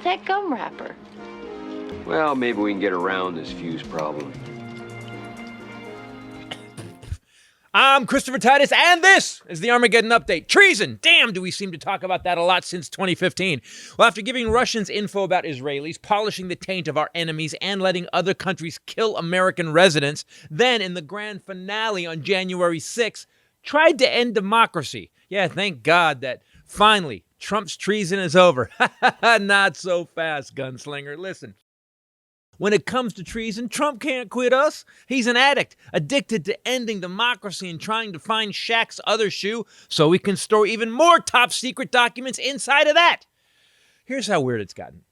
that gum wrapper? Well, maybe we can get around this fuse problem. I'm Christopher Titus, and this is the Armageddon Update. Treason! Damn, do we seem to talk about that a lot since 2015. Well, after giving Russians info about Israelis, polishing the taint of our enemies, and letting other countries kill American residents, then in the grand finale on January 6th, tried to end democracy. Yeah, thank God that finally Trump's treason is over. Not so fast, gunslinger. Listen. When it comes to treason, Trump can't quit us. He's an addict, addicted to ending democracy and trying to find Shaq's other shoe so we can store even more top secret documents inside of that. Here's how weird it's gotten.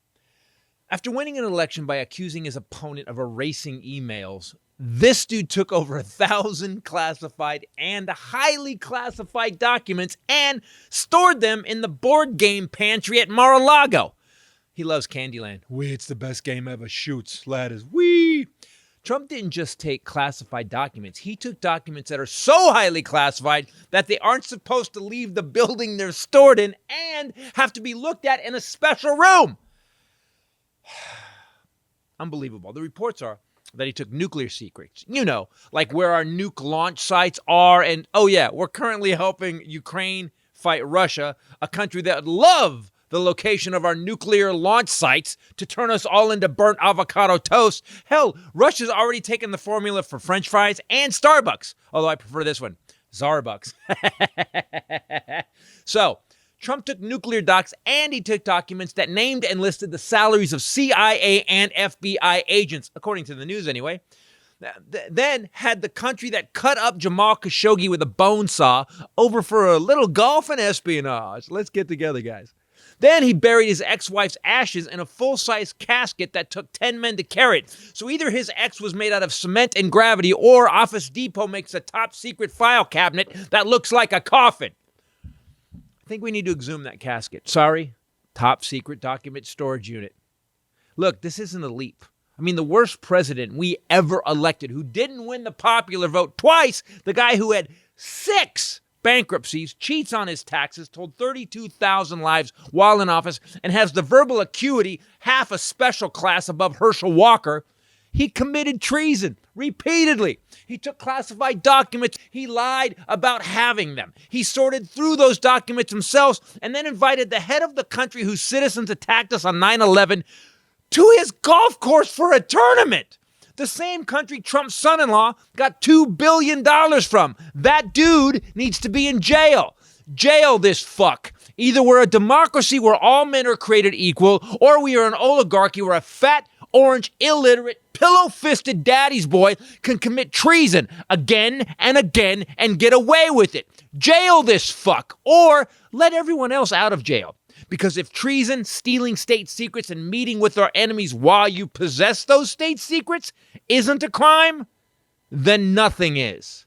After winning an election by accusing his opponent of erasing emails, this dude took over 1,000 classified and highly classified documents and stored them in the board game pantry at Mar-a-Lago. He loves Candyland. Wee, it's the best game ever. Shoots, ladders, wee. Trump didn't just take classified documents. He took documents that are so highly classified that they aren't supposed to leave the building they're stored in and have to be looked at in a special room. Unbelievable. The reports are that he took nuclear secrets. You know, like where our nuke launch sites are. And, oh yeah, we're currently helping Ukraine fight Russia, a country that would love the location of our nuclear launch sites to turn us all into burnt avocado toast. Hell, Russia's already taken the formula for French fries and Starbucks, although I prefer this one, Zarbucks. So, Trump took nuclear docs and he took documents that named and listed the salaries of CIA and FBI agents, according to the news anyway. Then had the country that cut up Jamal Khashoggi with a bone saw over for a little golf and espionage. Let's get together, guys. Then he buried his ex-wife's ashes in a full-size casket that took 10 men to carry it. So either his ex was made out of cement and gravity, or Office Depot makes a top-secret file cabinet that looks like a coffin. I think we need to exhume that casket. Sorry, top-secret document storage unit. Look, this isn't a leap. I mean, the worst president we ever elected, who didn't win the popular vote twice, the guy who had 6 bankruptcies, cheats on his taxes, told 32,000 lies while in office, and has the verbal acuity half a special class above Herschel Walker, he committed treason repeatedly. He took classified documents. He lied about having them. He sorted through those documents himself and then invited the head of the country whose citizens attacked us on 9/11 to his golf course for a tournament. The same country Trump's son-in-law got $2 billion from. That dude needs to be in jail. Jail this fuck. Either we're a democracy where all men are created equal, or we are an oligarchy where a fat, orange, illiterate, pillow-fisted daddy's boy can commit treason again and again and get away with it. Jail this fuck, or let everyone else out of jail. Because if treason, stealing state secrets, and meeting with our enemies while you possess those state secrets isn't a crime, then nothing is.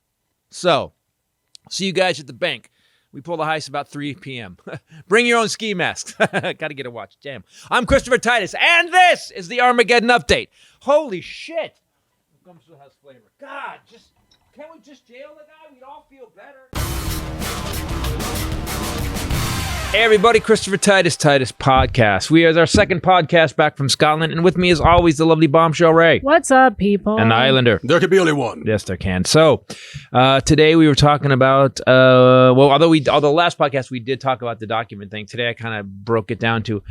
So, see you guys at the bank. We pull the heist about 3 p.m. Bring your own ski masks. Got to get a watch. Damn. I'm Christopher Titus, and this is the Armageddon Update. Holy shit. Gum still has flavor. God, can't we just jail the guy? We'd all feel better. Hey everybody, Christopher Titus Podcast. We are our second podcast back from Scotland, and with me as always, the lovely Bombshell Ray. What's up, people? And the Hylinder. There could be only one. Yes, there can. So, today we were talking about, although last podcast we did talk about the document thing, today I kind of broke it down to,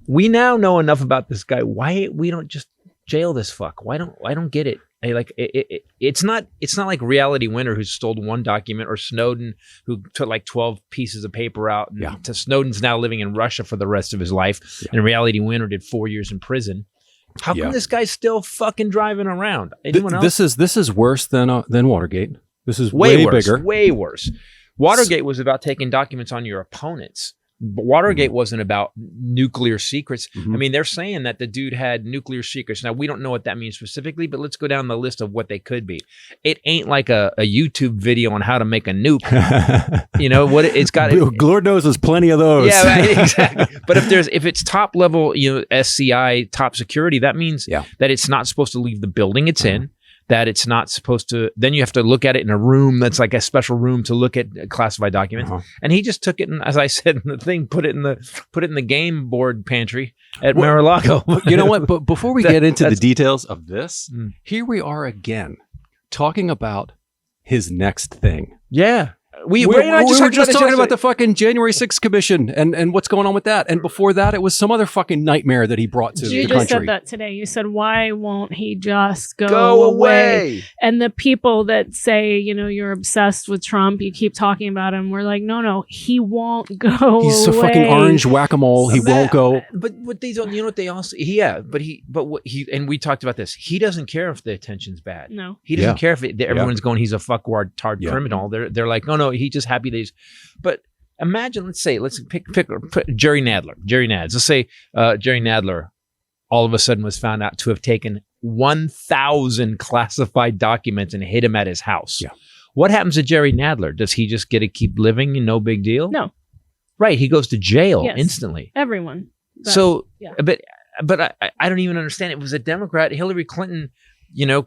we now know enough about this guy. Why we don't just jail this fuck? I don't get it. It's not like Reality Winner who stole one document, or Snowden who took like 12 pieces of paper out. And to Snowden's now living in Russia for the rest of his life. Yeah. And Reality Winner did 4 years in prison. How come this guy's still fucking driving around? Anyone else? This is worse than Watergate. This is way bigger. Way worse. Watergate was about taking documents on your opponents. But Watergate wasn't about nuclear secrets. I mean, they're saying that the dude had nuclear secrets. Now, we don't know what that means specifically, but let's go down the list of what they could be. It ain't like a YouTube video on how to make a nuke. You know what? It's got. Lord knows there's plenty of those. Yeah, right, exactly. But if it's top level, SCI, top security, that means that it's not supposed to leave the building it's in. that it's not supposed to. Then you have to look at it in a room that's like a special room to look at classified documents. And he just took it, and as I said in the thing, put it in the game board pantry at Mar-a-Lago. You know what? But before we get into the details of this, here we are again talking about his next thing. Yeah. We were just talking about the fucking January 6th commission and what's going on with that. And before that, it was some other fucking nightmare that he brought to the country. You just said that today. You said, why won't he just go away? And the people that say, you're obsessed with Trump, you keep talking about him. We're like, no, he won't go away. He's a fucking orange whack-a-mole. He won't go. But what they don't, what they also, and we talked about this. He doesn't care if the attention's bad. No. He doesn't care if everyone's going, he's a fucktard criminal. They're like, no, he's just happy that he's, but imagine, let's pick Jerry Nadler. Let's say Jerry Nadler all of a sudden was found out to have taken 1,000 classified documents and hid them at his house. Yeah. What happens to Jerry Nadler? Does he just get to keep living and no big deal? No. Right. He goes to jail instantly. Everyone. But I don't even understand. It was a Democrat, Hillary Clinton,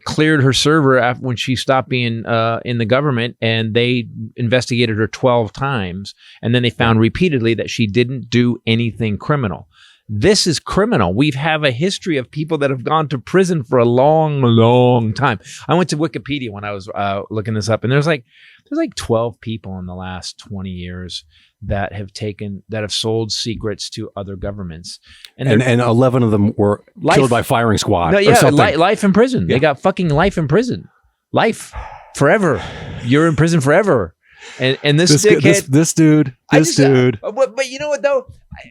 cleared her server when she stopped being in the government, and they investigated her 12 times. And then they found repeatedly that she didn't do anything criminal. This is criminal. We have a history of people that have gone to prison for a long, long time. I went to Wikipedia when I was looking this up, and there's like 12 people in the last 20 years that have sold secrets to other governments, and 11 of them were killed by firing squad. No, or something. Life in prison. Yeah. They got fucking life in prison. Life forever. You're in prison forever. And this dude. But you know what though?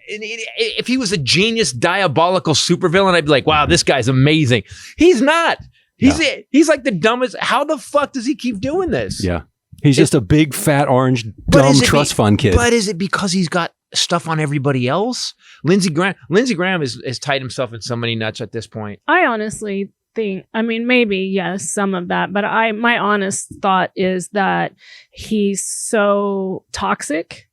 If he was a genius, diabolical supervillain, I'd be like, wow, this guy's amazing. He's not. He's like the dumbest. How the fuck does he keep doing this? Yeah. He's just a big, fat, orange, dumb trust fund kid. But is it because he's got stuff on everybody else? Lindsey Graham has tied himself in so many nuts at this point. I honestly think, maybe, yes, some of that. But my honest thought is that he's so toxic.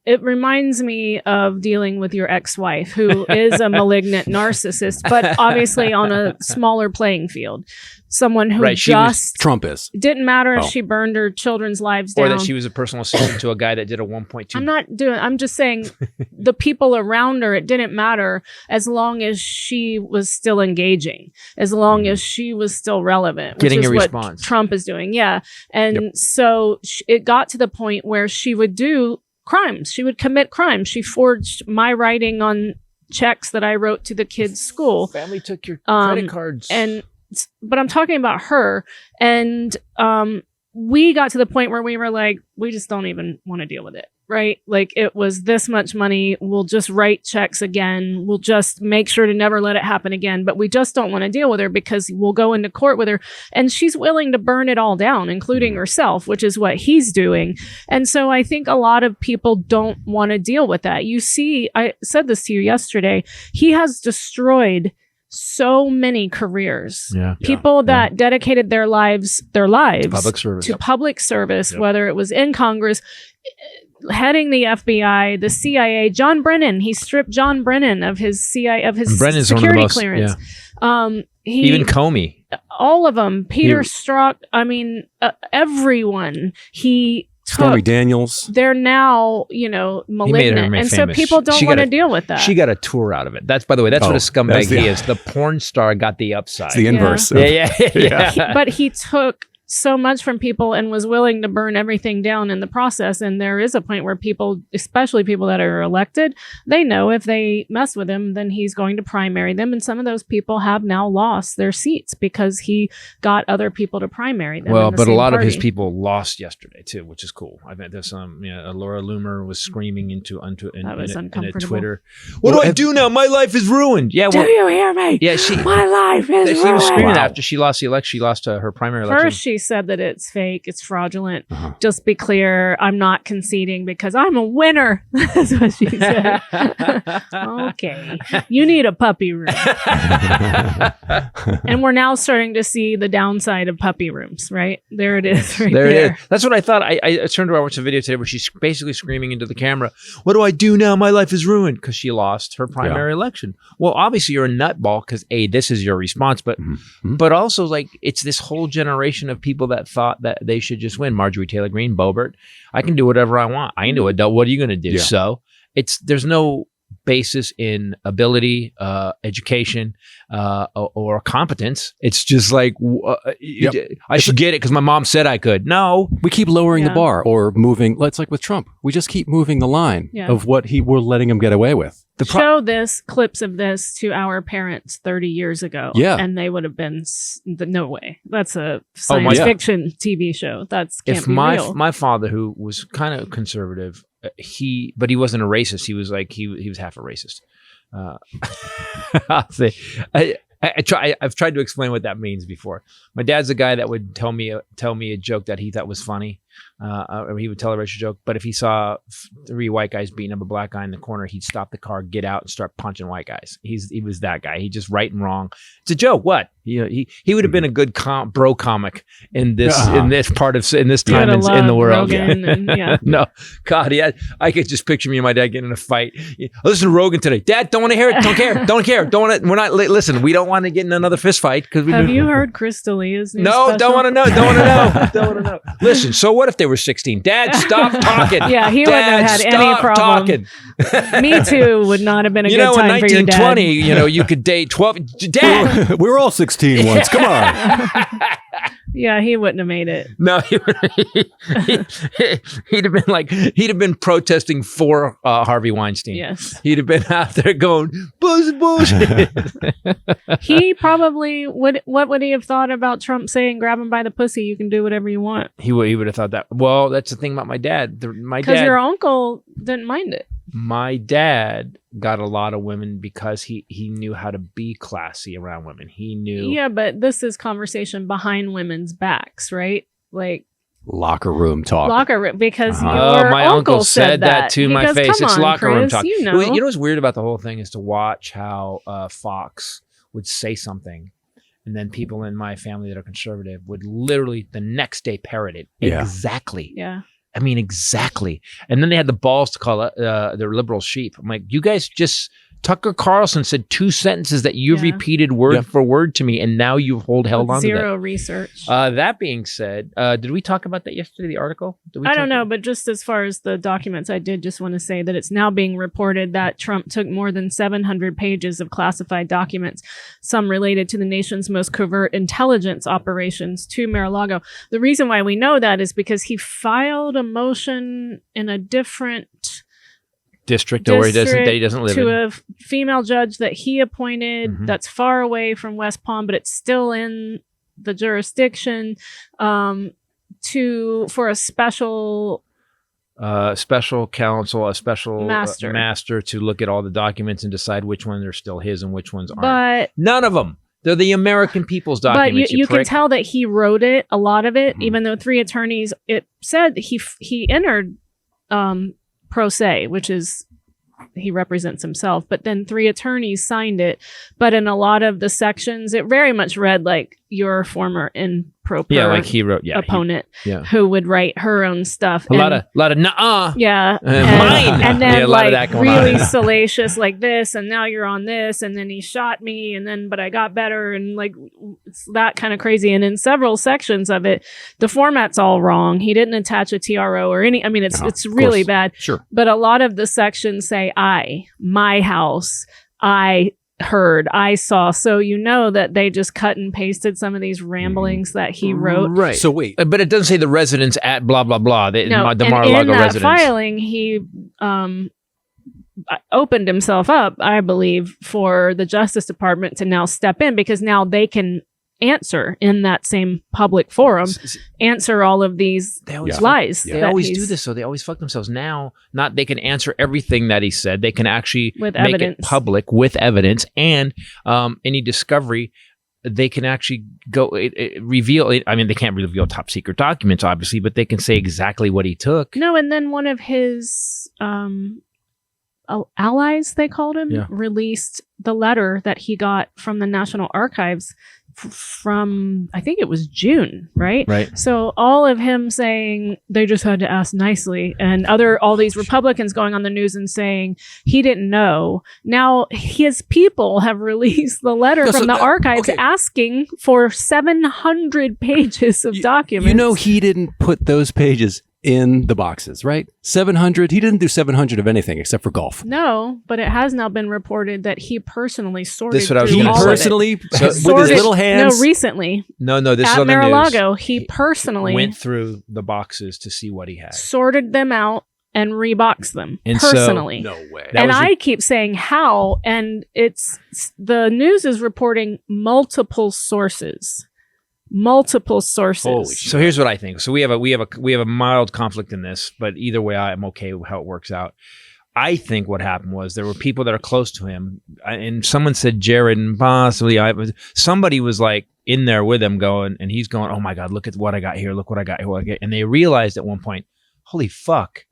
It reminds me of dealing with your ex-wife, who is a malignant narcissist, but obviously on a smaller playing field. Someone who Trump is. Didn't matter if she burned her children's lives down. Or that she was a personal assistant to a guy that did a 1.2. I'm just saying the people around her, it didn't matter as long as she was still engaging, as long as she was still relevant. Getting which is a response. What Trump is doing. Yeah. And so it got to the point where she would do crimes. She would commit crimes. She forged my writing on checks that I wrote to the kids' school. Family took your credit cards. But I'm talking about her. And we got to the point where we were like, we just don't even want to deal with it. Right? Like, it was this much money. We'll just write checks again. We'll just make sure to never let it happen again. But we just don't want to deal with her because we'll go into court with her. And she's willing to burn it all down, including herself, which is what he's doing. And so I think a lot of people don't want to deal with that. You see, I said this to you yesterday. He has destroyed so many careers. People that dedicated their lives to public service, whether it was in Congress, heading the FBI, the CIA. John Brennan, he stripped John Brennan of his security clearance. Even Comey. All of them. Peter Strzok. Everyone. He Stormy Daniels. They're now, malignant. And so people don't want to deal with that. She got a tour out of it. That's, by the way, what a scumbag he is. The porn star got the upside. It's the inverse. Yeah. But he took so much from people and was willing to burn everything down in the process. And there is a point where people, especially people that are elected, they know if they mess with him, then he's going to primary them. And some of those people have now lost their seats because he got other people to primary them. Well, but a lot of his people lost yesterday too, which is cool. I bet there's some, Laura Loomer was screaming in a Twitter. What do I do now? My life is ruined. Yeah. Do you hear me? Yeah. My life is ruined. She was screaming after she lost the election. She lost her primary election. First, she she said that it's fake, it's fraudulent. Just be clear, I'm not conceding because I'm a winner. That's what she said. Okay, you need a puppy room. And we're now starting to see the downside of puppy rooms, right? There it is. Right there. It is. That's what I thought. I turned around and watched a video today where she's basically screaming into the camera, what do I do now? My life is ruined, because she lost her primary election. Well, obviously you're a nutball because A, this is your response, but also like it's this whole generation of people that thought that they should just win. Marjorie Taylor Greene, Boebert, I can do whatever I want. I can do it. What are you going to do? Yeah. So there's no basis in ability, education, or competence. It's just like I should get it because my mom said I could. No, we keep lowering the bar or moving. It's like with Trump, we just keep moving the line of what we're letting him get away with. Show clips of this to our parents 30 years ago, and they would have been no way. That's a science fiction TV show. That's can't be real. My father, who was kind of conservative, but he wasn't a racist. He was like he was half a racist. I'll say, I've tried to explain what that means before. My dad's a guy that would tell me a joke that he thought was funny, or he would tell a racial joke. But if he saw 3 white guys beating up a black guy in the corner, he'd stop the car, get out, and start punching white guys. He was that guy. He just right and wrong. It's a joke. What? He would have been a good bro comic in this time in the world. No, God, I could just picture me and my dad getting in a fight. Listen to Rogan today. Dad, don't want to hear it. Don't care. Don't care. Don't want to. We're not. Listen, we don't want to get in another fist fight because have you heard Chris D'Elia's new No, special? don't want to know. Don't want to know. Don't want to know. Listen. So what if they were 16? Dad, stop talking. Yeah, he wouldn't have had any problem. Talking. Me Too would not have been a good time in for your dad. 1920, you could date 12. Dad, we were all 16 once. Come on. Yeah, he wouldn't have made it. No, he'd have been protesting for Harvey Weinstein. Yes, he'd have been out there going bullshit. He probably would. What would he have thought about Trump saying, "Grab him by the pussy, you can do whatever you want"? He would have thought that. Well, that's the thing about my dad. Because your uncle didn't mind it. My dad got a lot of women because he knew how to be classy around women. He knew. Yeah, but this is conversation behind women's backs, right? Like locker room talk. Locker room, because your my uncle said that to my face. It's locker room Chris, talk. You know what's weird about the whole thing is to watch how Fox would say something, and then people in my family that are conservative would literally the next day parrot it exactly. Yeah. I mean, exactly. And then they had the balls to call their liberal sheep. I'm like, you guys just... Tucker Carlson said 2 sentences that you've repeated word for word to me, and now you held on to that. Zero research. That being said, did we talk about that yesterday, the article? I don't know, but just as far as the documents, I did just want to say that it's now being reported that Trump took more than 700 pages of classified documents, some related to the nation's most covert intelligence operations, to Mar-a-Lago. The reason why we know that is because he filed a motion in a different district or he doesn't live to in. a female judge that he appointed that's far away from West Palm, but it's still in the jurisdiction for a special counsel, a special master to look at all the documents and decide which ones are still his and which ones aren't. But none of them. They're the American people's documents. But you can tell that he wrote it, a lot of it, even though 3 attorneys, it said he entered pro se, which is he represents himself, but then 3 attorneys signed it. But in a lot of the sections, it very much read like your former like he wrote opponent who would write her own stuff. A lot of nuh-uh. Yeah. Mine. And then like really salacious like this, and now you're on this, and then he shot me, and then but I got better, and like it's that kind of crazy. And in several sections of it, the format's all wrong. He didn't attach a TRO or any, I mean, it's really bad. Sure. But a lot of the sections say my house, I heard, I saw. So you know that they just cut and pasted some of these ramblings that he wrote. Right. So wait. But it doesn't say the residence at blah, blah, blah. The Mar-a-Lago residence. In that filing, he opened himself up, I believe, for the Justice Department to now step in, because now they can answer in that same public forum, answer all of these lies. They always do this, so they always fuck themselves. Now, not they can answer everything that he said. They can actually make it public with evidence, and any discovery they can actually go reveal it. I mean, they can't reveal top secret documents, obviously, but they can say exactly what he took. No, and then one of his allies, they called him, released the letter that he got from the National Archives from, I think it was June, right? Right. So all of him saying they just had to ask nicely, and all these Republicans going on the news and saying he didn't know. Now his people have released the letter from the archives asking for 700 pages of documents. You know, he didn't put those pages in the boxes, right? 700. He didn't do 700 of anything except for golf. No, but it has now been reported that he personally sorted This is what I was through gonna all say. of it. Personally, with his Sorted- little hands. No, recently No, this is at on the news. Mar-a-Lago, he personally went through the boxes to see what he had. sorted them out and reboxed them And so- personally. No way. That And was I keep saying how, and it's the news is reporting multiple sources. Multiple sources. Holy shit. So here's what I think. So we have a mild conflict in this, but either way, I'm okay with how it works out. I think what happened was there were people that are close to him, and someone said Jared, and possibly somebody was like in there with him going, and he's going, "Oh my God, look at what I got here! Look what I got here!" And they realized at one point, "Holy fuck!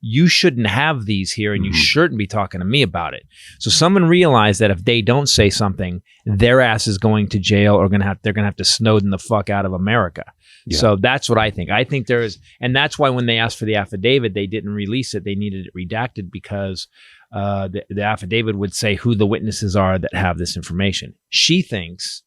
You shouldn't have these here, and you shouldn't be talking to me about it." So someone realized that if they don't say something, their ass is going to jail, or they're gonna have to Snowden the fuck out of America. Yeah. So that's what I think. I think there is, and that's why when they asked for the affidavit, they didn't release it. They needed it redacted because the affidavit would say who the witnesses are that have this information. She thinks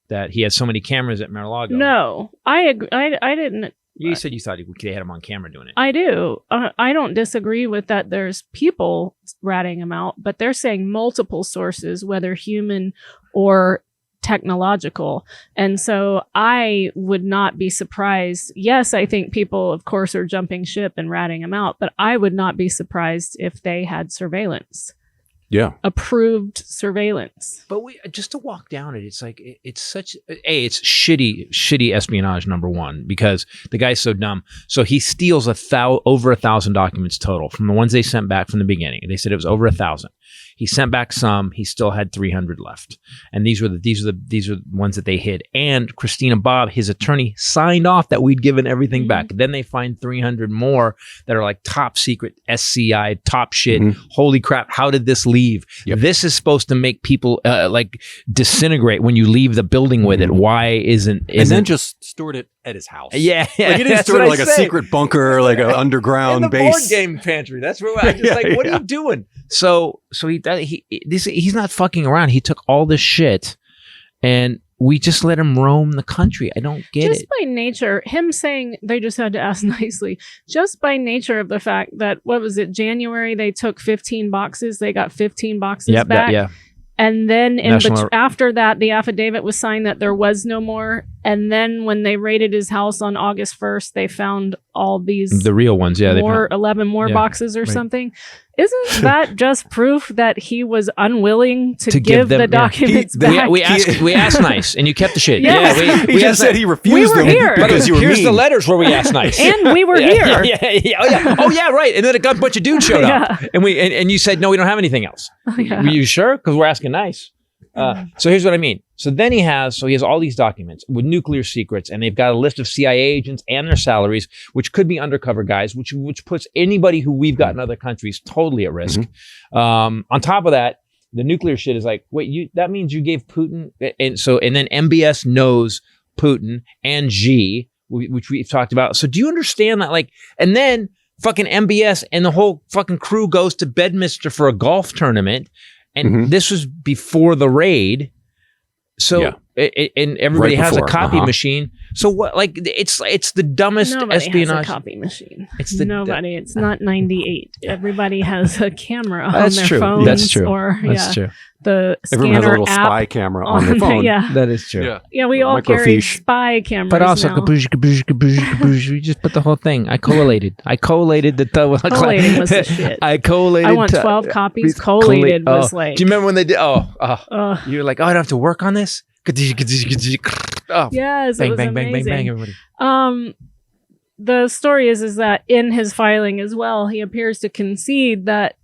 that he has so many cameras at Mar-a-Lago. No, I agree. I didn't. You said you thought they had him on camera doing it. I do. I don't disagree with that. There's people ratting him out, but they're saying multiple sources, whether human or technological. And so I would not be surprised. Yes, I think people, of course, are jumping ship and ratting him out, but I would not be surprised if they had surveillance. Yeah. Approved surveillance. But just to walk down it, it's like, it's such, it's shitty espionage, number one, because the guy's so dumb. So he steals over 1,000 documents total from the ones they sent back from the beginning. They said it was over 1,000. He sent back some. He still had 300 left, and these are the ones that they hid. And Christina Bobb, his attorney, signed off that we'd given everything back. Then they find 300 more that are like top secret SCI, top shit. Holy crap! How did this leave? Yep. This is supposed to make people like disintegrate when you leave the building with it. Why isn't? And then just stored it at his house. Yeah, Like he didn't store it like a secret bunker, like an underground in the base. board game pantry. That's where I just like, what are you doing? So he's not fucking around. He took all this shit, and we just let him roam the country. I don't get it. Just by nature, him saying they just had to ask nicely, just by nature of the fact that, what was it, January, they took 15 boxes. They got 15 boxes back. And then after that, the affidavit was signed that there was no more. And then when they raided his house on August 1st, they found all these the real ones. Yeah, 11 more boxes or something. Isn't that just proof that he was unwilling to give them the documents back? We asked nice, and you kept the shit. Yes. Yeah, he just said he refused them because you were Here's mean. the letters where we asked nice, and we were here. Oh yeah, right. And then a bunch of dudes showed up, and you said no, we don't have anything else. Were you sure? Because we're asking nice. So here's what I mean. So then he has all these documents with nuclear secrets, and they've got a list of CIA agents and their salaries, which could be undercover guys, which puts anybody who we've got in other countries totally at risk. On top of that, the nuclear shit is like, wait, that means you gave Putin, and then MBS knows Putin and Xi, which we've talked about. So do you understand that? Like, and then fucking MBS and the whole fucking crew goes to Bedminster for a golf tournament. And this was before the raid. So, and everybody has a copy machine. So what, like, it's the dumbest espionage. Has a copy machine. It's not 98. Everybody has a camera on their phones. That's true. Or, That's true. The everyone has a little app spy camera on their phone. That is true. Yeah, we all carry spy cameras. But also, now. we just put the whole thing. I collated the collating was the shit. I collated. I want 12 copies. Collated was like. Do you remember when they did? You were like, I don't have to work on this. Yes, bang, it was bang, amazing. bang, bang, everybody. The story is that in his filing as well, he appears to concede that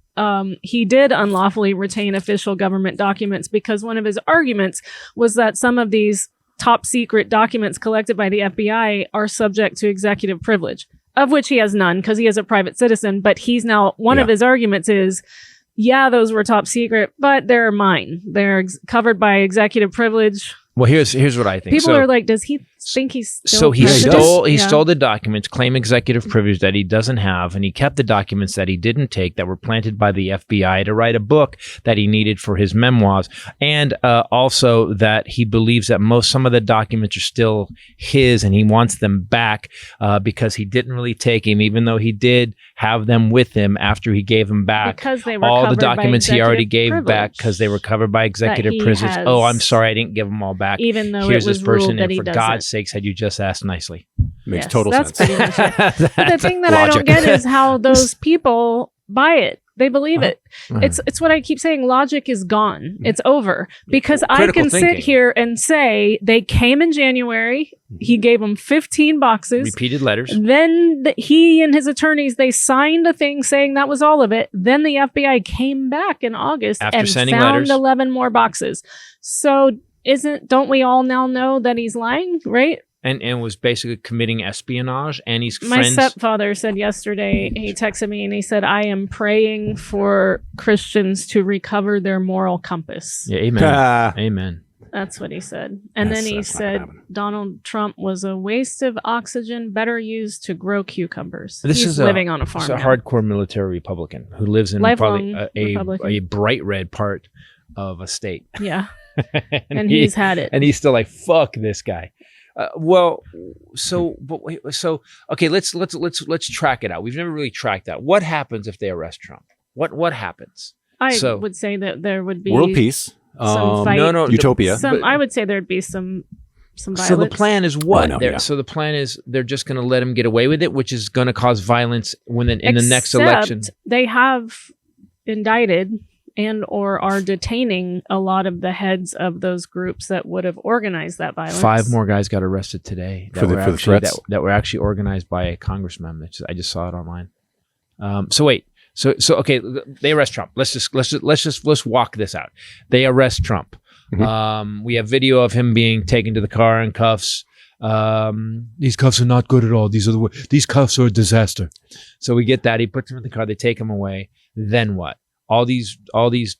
he did unlawfully retain official government documents because one of his arguments was that some of these top secret documents collected by the FBI are subject to executive privilege, of which he has none because he is a private citizen. But he's now, one of his arguments is, yeah, those were top secret, but they're mine. They're covered by executive privilege. Well, here's what I think. People are like, does he think he's still so he president? stole the documents, claim executive privilege that he doesn't have, and he kept the documents that he didn't take that were planted by the FBI to write a book that he needed for his memoirs, and also that he believes that some of the documents are still his, and he wants them back because he didn't really take them, even though he did have them with him after he gave them back. Because they were all the covered by documents he already gave executive back privilege because they were covered by executive he privilege. has, Oh, I'm sorry, I didn't give them all back. even though Here's it was this person, ruled that and he for doesn't. God's sakes, had you just asked nicely. Makes Yes, total that's sense. pretty much it. But the thing that I don't Logic. get is how those people buy it. They believe it. It's what I keep saying. Logic is gone. It's over. Because I Critical can thinking. sit here and say they came in January. He gave them 15 boxes. Repeated letters. Then he and his attorneys, they signed a thing saying that was all of it. Then the FBI came back in August After and sending found letters. 11 more boxes. So don't we all now know that he's lying, right? And was basically committing espionage, and he's My friends. stepfather said yesterday, he texted me and he said, I am praying for Christians to recover their moral compass. Yeah, amen. Ah. Amen. That's what he said. And then he That's not gonna said happen. Donald Trump was a waste of oxygen, better used to grow cucumbers. This He's is living on a farm. He's a now. hardcore military Republican who lives in Lifelong probably Republican. a bright red part of a state. Yeah. And he's had it. And he's still like, fuck this guy. Okay, let's track it out. We've never really tracked that. What happens if they arrest Trump? What happens? I So- would say that there would be World peace. some fight. No, Utopia. I would say there'd be some violence. So the plan is what? I know, yeah. So the plan is they're just going to let him get away with it, which is going to cause violence in the next Except election. They have indicted and or are detaining a lot of the heads of those groups that would have organized that violence. 5 more guys got arrested today For the threats? that were actually organized by a congressman. I just saw it online. So wait. So okay, they arrest Trump. Let's walk this out. They arrest Trump. We have video of him being taken to the car in cuffs. These cuffs are not good at all. These cuffs are a disaster. So we get that. He puts him in the car. They take him away. Then what? All these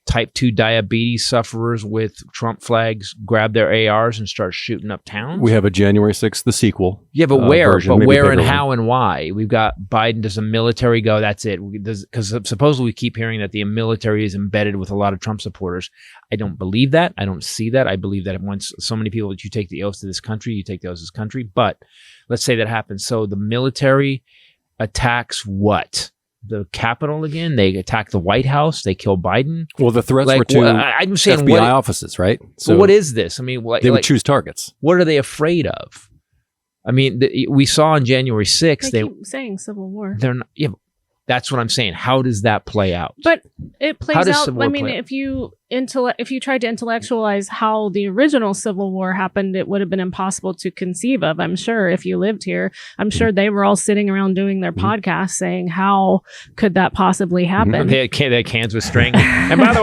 type 2 diabetes sufferers with Trump flags grab their ARs and start shooting up towns. We have a January 6th, the sequel. Yeah, but where? Version, But maybe where and bigger how and why? We've got Biden. Does the military go? That's it. Because supposedly we keep hearing that the military is embedded with a lot of Trump supporters. I don't believe that. I don't see that. I believe that once so many people that you take the oath to this country, you take the oath to this country. But let's say that happens. So the military attacks what? The Capitol again? They attack the White House. They kill Biden. Well, the threats Like, were to I'm saying, FBI offices, right? So what is this? I mean, they would choose targets. what are they afraid of? I mean, we saw on January 6th, They keep saying Civil War. they're not. Yeah, that's what I'm saying. How does that play out? But it How plays does out. Civil I War mean, play out? if you tried to intellectualize how the original Civil War happened, it would have been impossible to conceive of. I'm sure if you lived here, I'm sure they were all sitting around doing their podcasts saying, "How could that possibly happen?" They had cans with string. and by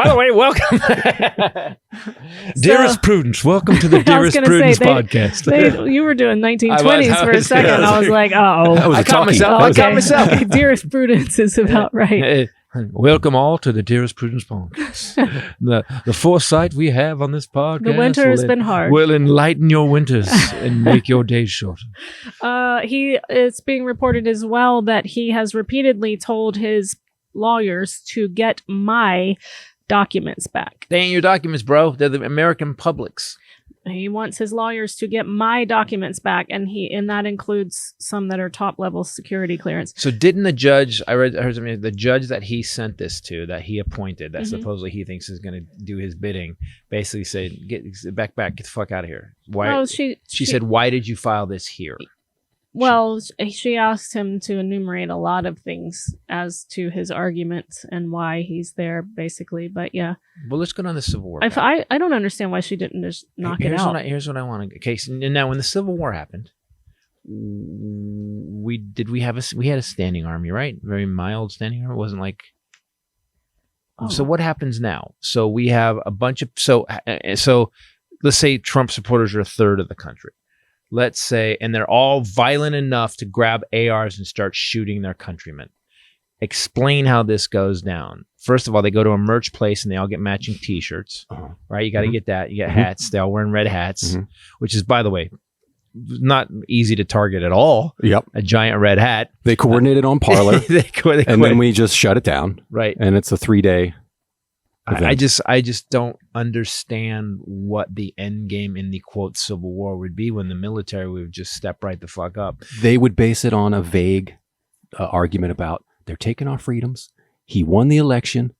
the way, welcome, dearest Prudence. Welcome to the I was Dearest gonna Prudence say, podcast. you were doing 1920s I for a was. second. I was like, oh, That was I a caught talkie. myself. I caught myself. Dearest Prudence is about right. Welcome all to the Dearest Prudence podcast. the foresight we have on this podcast. The winter has been hard. Will enlighten your winters and make your days shorter. It's being reported as well that he has repeatedly told his lawyers to get my documents back. They ain't your documents, bro. They're the American public's. He wants his lawyers to get my documents back, and that includes some that are top level security clearance. So didn't the judge? I heard something. The judge that he sent this to, that he appointed, that Mhm. supposedly he thinks is going to do his bidding, basically said, "Get back, get the fuck out of here." Why? Oh, she said, "Why did you file this here?" Well, she asked him to enumerate a lot of things as to his arguments and why he's there, basically. But yeah, Well, let's go down the Civil War. I don't understand why she didn't just knock it out. Here's what I want to. Okay, so now when the Civil War happened, we had a standing army, right? Very mild standing army. It wasn't like So what happens now? So we have a bunch of so let's say Trump supporters are a third of the country. Let's say, and they're all violent enough to grab ARs and start shooting their countrymen. Explain how this goes down. First of all, they go to a merch place and they all get matching T-shirts, right? You got to get that. You get hats. They're all wearing red hats, which is, by the way, not easy to target at all. Yep. A giant red hat. They coordinated on Parler, and then we just shut it down. Right. And it's a 3-day event. I just don't understand what the end game in the quote Civil War would be when the military would just step right the fuck up. They would base it on a vague argument about they're taking our freedoms. He won the election.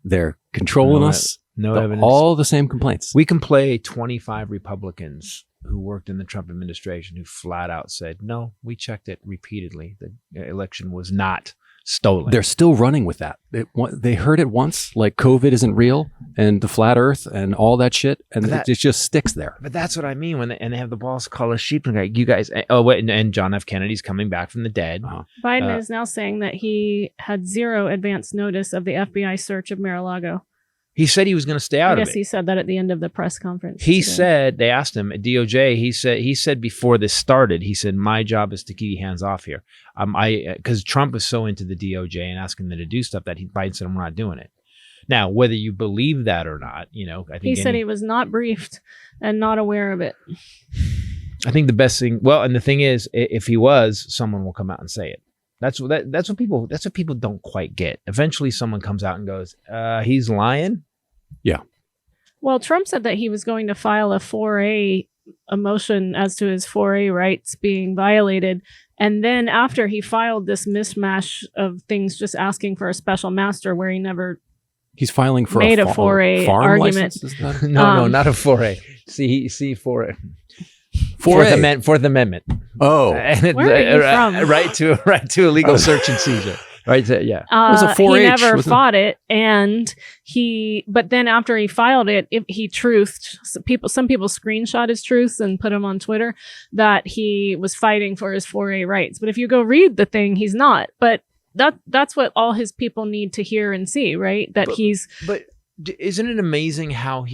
They're controlling us. No evidence. All the same complaints. We can play 25 Republicans who worked in the Trump administration who flat out said, no, we checked it repeatedly. The election was not stolen. They're still running with that. They heard it once, like COVID isn't real and the flat earth and all that shit. And it just sticks there. But that's what I mean when they have the balls to call us sheep and like, you guys, oh wait, and John F. Kennedy's coming back from the dead. Biden is now saying that he had zero advance notice of the FBI search of Mar-a-Lago. He said he was going to stay out of it. I guess he said that at the end of the press conference. He said, they asked him at DOJ, he said before this started, he said, my job is to keep your hands off here. Because Trump was so into the DOJ and asking them to do stuff that Biden said, we're not doing it. Now, whether you believe that or not, I think he said he was not briefed and not aware of it. I think the best thing, and the thing is, if he was, someone will come out and say it. That's what people don't quite get. Eventually someone comes out and goes, he's lying. Yeah. Well, Trump said that he was going to file a 4A motion as to his 4A rights being violated. And then after he filed this mishmash of things just asking for a special master where he never he's filing for made a 4A argument. No, not a 4A. See 4A. Fourth Amendment. Oh. Where are you from? Right to a legal search and seizure. Right. Yeah. It was a 4H, he never fought it. But then after he filed it, he truthed. Some people screenshot his truths and put them on Twitter that he was fighting for his 4A rights. But if you go read the thing, he's not. But that's what all his people need to hear and see, right? But isn't it amazing how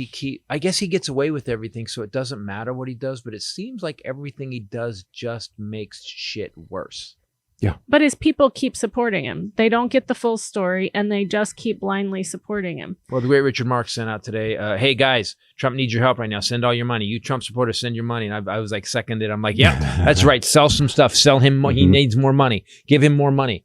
I guess he gets away with everything, so it doesn't matter what he does, but it seems like everything he does just makes shit worse. Yeah. But his people keep supporting him. They don't get the full story, and they just keep blindly supporting him. Well, the great Richard Marx sent out today, hey, guys, Trump needs your help right now. Send all your money. You Trump supporters, send your money. And I was like, seconded. I'm like, yeah, that's right. Sell some stuff. Sell him. He needs more money. Give him more money.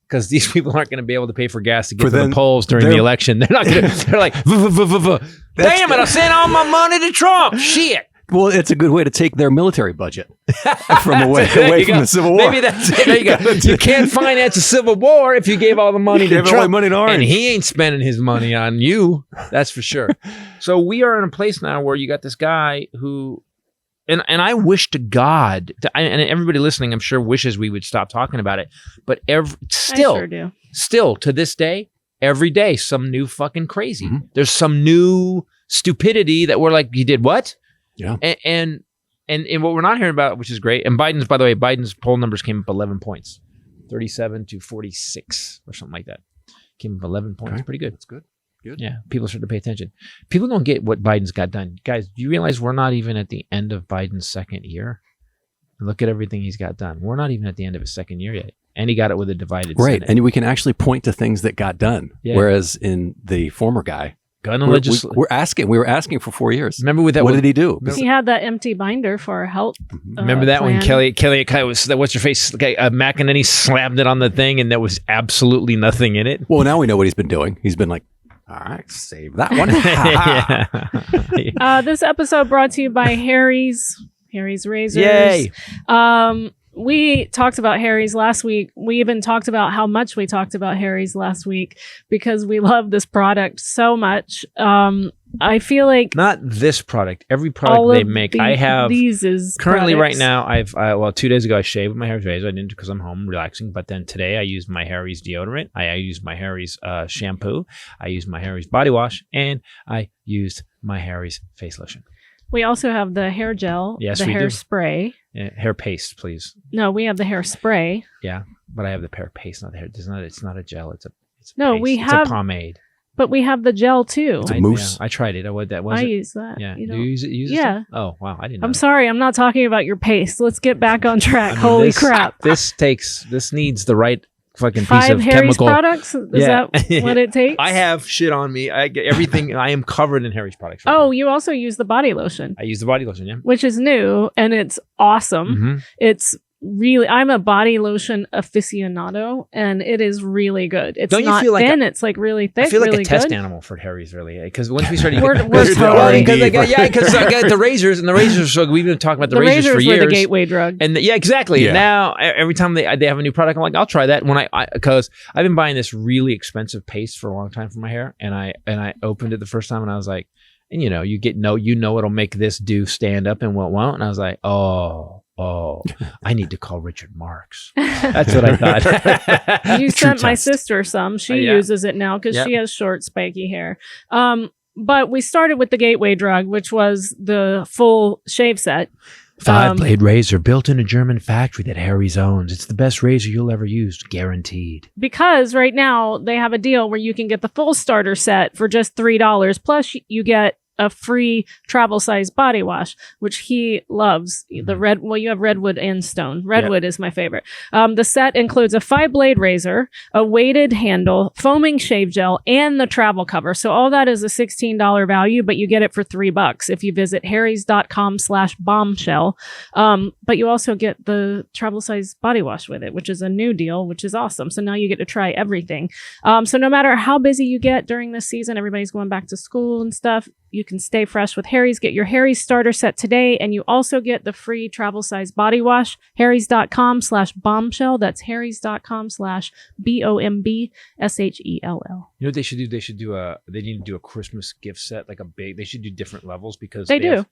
Because these people aren't going to be able to pay for gas to get to the polls during the election. They're not going to. They're like, damn it, I sent all my money to Trump. Shit. Well, it's a good way to take their military budget from away from the Civil War. Maybe that's it. There you go. You can't finance a Civil War if you gave all the money to Trump. All the money to Orange. And he ain't spending his money on you. That's for sure. So we are in a place now where you got this guy who, and I wish to God, and everybody listening, I'm sure wishes we would stop talking about it. But I sure do. Still to this day, every day, some new fucking crazy. There's some new stupidity that we're like, you did what? Yeah. And what we're not hearing about, which is great, and Biden's poll numbers came up 11 points, 37 to 46 or something like that. Came up 11 points. Okay. Pretty good. That's good. Good. Yeah. People start to pay attention. People don't get what Biden's got done. Guys, do you realize we're not even at the end of Biden's second year? Look at everything he's got done. We're not even at the end of his second year yet. And he got it with a divided Senate. And we can actually point to things that got done. Yeah. Whereas in the former guy, we were asking for 4 years. Remember with that? What did he do? He had that empty binder for help. Remember that when Kelly was what's your face? McEnany slammed it on the thing, and there was absolutely nothing in it. Well, now we know what he's been doing. He's been like, all right, save that one. This episode brought to you by Harry's Razors. Yay! We talked about Harry's last week. We even talked about how much we talked about Harry's last week because we love this product so much. I feel like not this product, every product they make. I have these is currently products. Right now. I've 2 days ago I shaved with my Harry's razor. I didn't because I'm home relaxing. But then today I used my Harry's deodorant. I used my Harry's shampoo. I used my Harry's body wash, and I used my Harry's face lotion. We also have the hair gel, the hair spray. Yeah, hair paste, please. No, we have the hair spray. Yeah, but I have the hair paste, not the hair. It's not a gel. It's a no. paste. We have a pomade. But we have the gel too. It's a mousse. I tried it. That was I it. use that. Yeah. You Do know? you use it? Yeah. Oh, wow. I didn't know. I'm sorry. I'm not talking about your paste. Let's get back on track. I mean, Holy crap. This needs the right fucking piece 5 of Harry's chemical. products? Is Yeah. that what it takes? I have shit on me. I get everything. I am covered in Harry's products. Right Oh, now. you also use the body lotion, I use the body lotion, yeah. which is new and it's awesome. Mhm. It's really, I'm a body lotion aficionado and it is really good. It's Don't you not feel like thin. It's like really thick. I feel like really a test good. animal for Harry's, really, because once we started, We're The totally. R&D. because I got the razors, and the razors. So we've been talking about the, The razors for razors were years. the gateway drug. And yeah, exactly. Yeah. And now every time they have a new product, I'm like, I'll try that. Because I've been buying this really expensive paste for a long time for my hair, and I opened it the first time, and I was like, and you it'll make this do stand up and what won't, and I was like, oh, I need to call Richard Marx. That's what I thought. You True sent my test. sister some. She Yeah. uses it now because Yep. she has short, spiky hair. But we started with the gateway drug, which was the full shave set. 5-blade razor built in a German factory that Harry's owns. It's the best razor you'll ever use, guaranteed. Because right now they have a deal where you can get the full starter set for just $3. Plus you get a free travel size body wash, which he loves. The red, well, you have redwood and stone. Redwood is my favorite. The set includes a 5-blade razor, a weighted handle, foaming shave gel, and the travel cover. So all that is a $16 value, but you get it for $3 if you visit harrys.com/bombshell. But you also get the travel size body wash with it, which is a new deal, which is awesome. So now you get to try everything. So no matter how busy you get during this season, everybody's going back to school and stuff. You can stay fresh with Harry's. Get your Harry's starter set today, and you also get the free travel size body wash. harrys.com/bombshell. That's harrys.com/BOMBSHELL. You know what they should do? They need to do a Christmas gift set, they should do different levels because They do. have-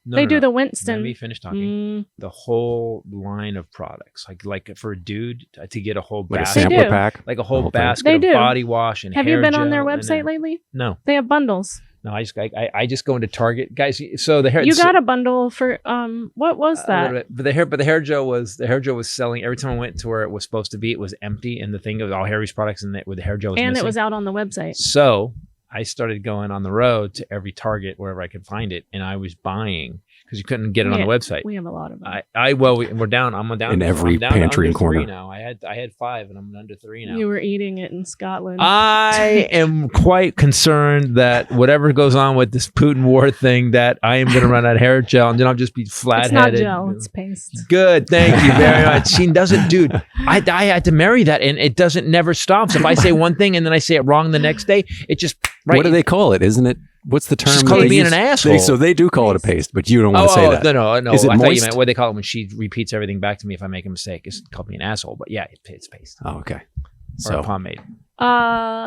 They do the Let Winston. me finish talking. The whole line of products, like for a dude to get a whole Like a basket, sampler do. pack. like a whole whole thing. basket They of do. body wash and Have hair you been on their gel and website lately? No, They have bundles. I just go into Target, guys. So the hair You got a bundle for what was that? But the hair gel was selling every time I went to where it was supposed to be. It was empty, and the thing was all Harry's products, and with the hair gel was And missing. it was out on the website. So I started going on the road to every Target wherever I could find it, and I was buying because you couldn't get it on the website. We have a lot of them. We're down. I'm down In every I'm down to pantry and under corner. 3 now. I had 5, and I'm under 3 now. You were eating it in Scotland. I am quite concerned that whatever goes on with this Putin war thing, that I am going to run out of hair gel, and then I'll just be it's flat-headed. not gel. It's paste. Good, thank you very much. She doesn't, dude. I had to marry that, and it doesn't never stops. If I say one thing and then I say it wrong the next day, it just What do they call it? Isn't it? What's the term? Just call they it being use? an asshole. So they do call it a paste, but you don't want to say that. No. Is it I thought you moist? meant what they call it when she repeats everything back to me if I make a mistake. It's called me an asshole, but yeah, it's paste Oh, okay. or So a pomade.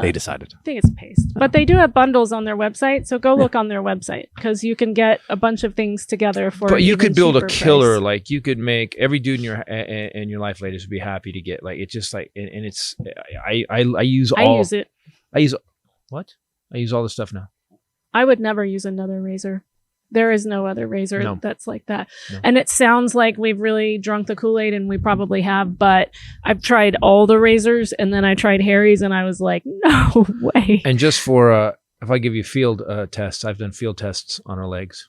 they decided. I think it's paste. But they do have bundles on their website, so go look on their website because you can get a bunch of things together for. But you an could even build a cheaper killer. price. Like you could make every dude in your life ladies would be happy to get. Like it's just like, and it's I use I all. use it. I use what? I use all this stuff now. I would never use another razor. There is no other razor No. that's like that. No. And it sounds like we've really drunk the Kool-Aid, and we probably have, but I've tried all the razors, and then I tried Harry's, and I was like, no way. And just for if I give you field tests, I've done field tests on our legs.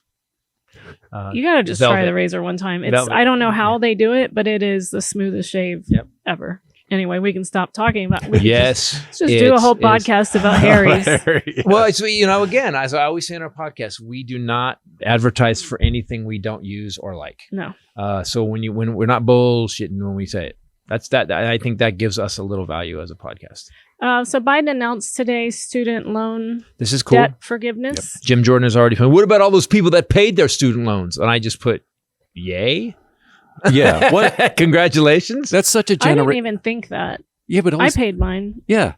You gotta just try Velvet. the razor one time. It's Velvet. I don't know how they do it, but it is the smoothest shave ever. Anyway, we can stop talking about. We can Yes, just do a whole podcast about Harry's. Well, it's again, as I always say in our podcast, we do not advertise for anything we don't use or like. No. So when we're not bullshitting when we say it, I think that gives us a little value as a podcast. So Biden announced today student loan This is cool. debt forgiveness. Jim Jordan has already. What about all those people that paid their student loans? And I just put, yay. Yeah. What? Congratulations. That's such a I didn't generation. even think that. Yeah, but all I these, paid mine. yeah,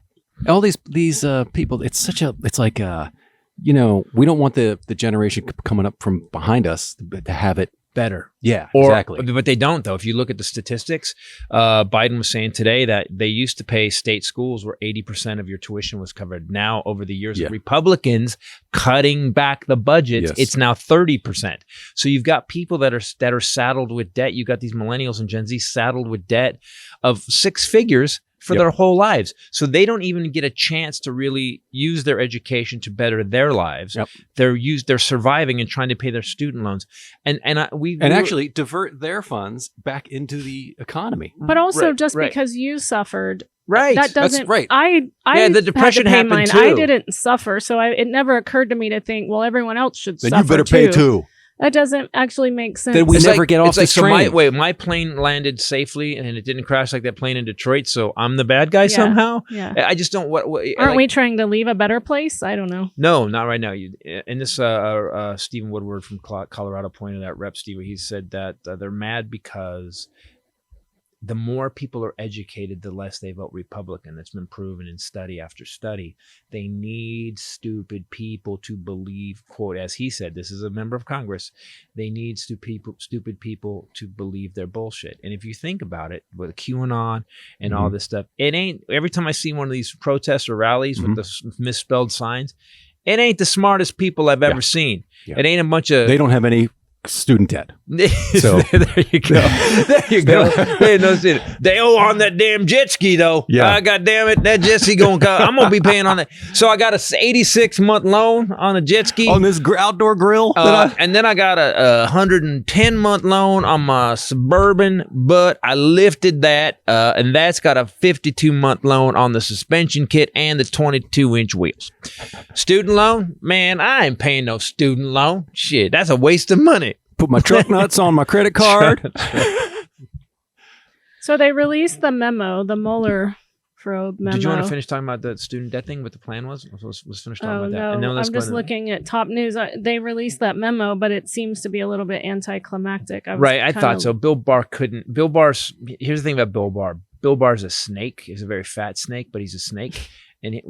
all these people. It's like we don't want the generation coming up from behind us to have it better. Yeah, Or, exactly. But they don't, though. If you look at the statistics, Biden was saying today that they used to pay state schools where 80% of your tuition was covered. Now, over the years of Republicans cutting back the budgets, it's now 30%. So you've got people that are saddled with debt. You've got these millennials and Gen Z saddled with debt of 6 figures for their whole lives. So they don't even get a chance to really use their education to better their lives. Yep. They're surviving and trying to pay their student loans. And actually divert their funds back into the economy. But also Right, just right. because you suffered, right. that doesn't. right. I the depression had to pay happened mine. I too. didn't suffer, so it never occurred to me to think, well, everyone else should Then suffer you better pay too. That doesn't actually make sense. Then we never get off it's like, this so train. my plane landed safely and it didn't crash like that plane in Detroit. So I'm the bad guy somehow. Yeah. I just don't. Aren't we trying to leave a better place? I don't know. No, not right now. And this Stephen Woodward from Colorado pointed out, Rep. Steve, he said that they're mad because the more people are educated, the less they vote Republican. That's been proven in study after study. They need stupid people to believe, quote, as he said, this is a member of Congress, they need stupid people to believe their bullshit. And if you think about it, with QAnon and all this stuff, it ain't, every time I see one of these protests or rallies with the misspelled signs, it ain't the smartest people I've ever seen. Yeah. It ain't a bunch of... They don't have any student debt. So there you go. There you go. They owe on that damn jet ski though. Yeah. God damn it, that jet ski I'm gonna be paying on that. So I got a 86-month loan on a jet ski. On this outdoor grill. And then I got a 110-month loan on my Suburban, but I lifted that, and that's got a 52-month loan on the suspension kit and the 22-inch wheels. Student loan, man, I ain't paying no student loan. Shit, that's a waste of money. Put my truck nuts on my credit card. So they released the memo, the Mueller probe memo. Did you want to finish talking about the student debt thing? What the plan was? Let's finish talking about that. No, And then let's I'm go just into- looking at top news. They released that memo, but it seems to be a little bit anticlimactic. Right, I thought so. Bill Barr's. Here's the thing about Bill Barr. Bill Barr's a snake. He's a very fat snake, but he's a snake. And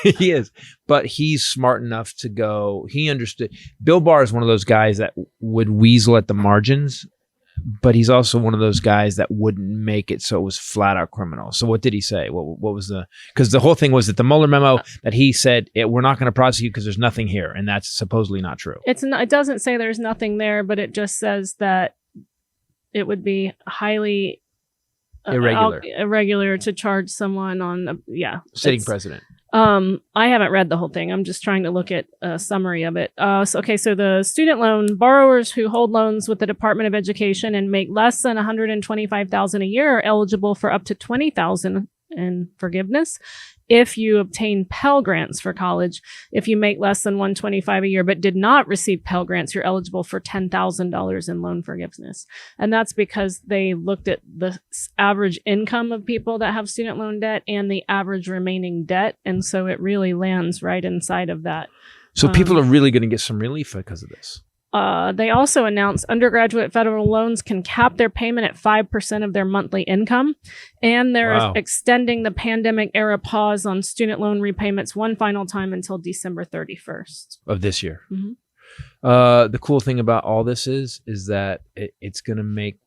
he is, but he's smart enough to go. He understood. Bill Barr is one of those guys that would weasel at the margins, but he's also one of those guys that wouldn't make it so it was flat out criminal. So what did he say? What was because the whole thing was that the Mueller memo that he said we're not going to prosecute because there's nothing here, and that's supposedly not true. It doesn't say there's nothing there, but it just says that it would be highly irregular to charge someone on Sitting president. I haven't read the whole thing. I'm just trying to look at a summary of it. So the student loan borrowers who hold loans with the Department of Education and make less than $125,000 a year are eligible for up to $20,000 in forgiveness if you obtain Pell Grants for college. If you make less than $125,000 a year but did not receive Pell Grants, you're eligible for $10,000 in loan forgiveness. And that's because they looked at the average income of people that have student loan debt and the average remaining debt. And so it really lands right inside of that. So people are really going to get some relief because of this. They also announced undergraduate federal loans can cap their payment at 5% of their monthly income. And they're extending the pandemic era pause on student loan repayments one final time until December 31st. Of this year. Mm-hmm. The cool thing about all this is that it's going to make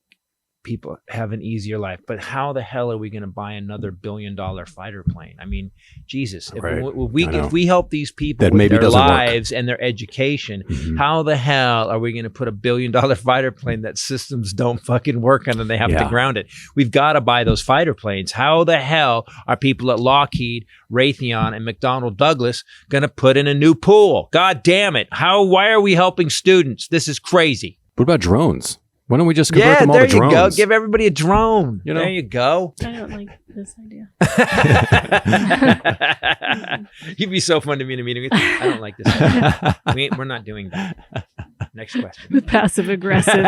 people have an easier life. But how the hell are we going to buy another $1 billion fighter plane? I mean, Jesus, if we help these people that with their doesn't lives and their education, how the hell are we going to put $1 billion fighter plane that systems don't fucking work on and they have to ground it? We've got to buy those fighter planes. How the hell are people at Lockheed, Raytheon, and McDonnell Douglas going to put in a new pool? God damn it. Why are we helping students? This is crazy. What about drones? Why don't we just convert them all to drones? There you go. Give everybody a drone. You know? There you go. I don't like this idea. You'd be so fun to be in a meeting with. I don't like this idea. We're not doing that. Next question. The passive aggressive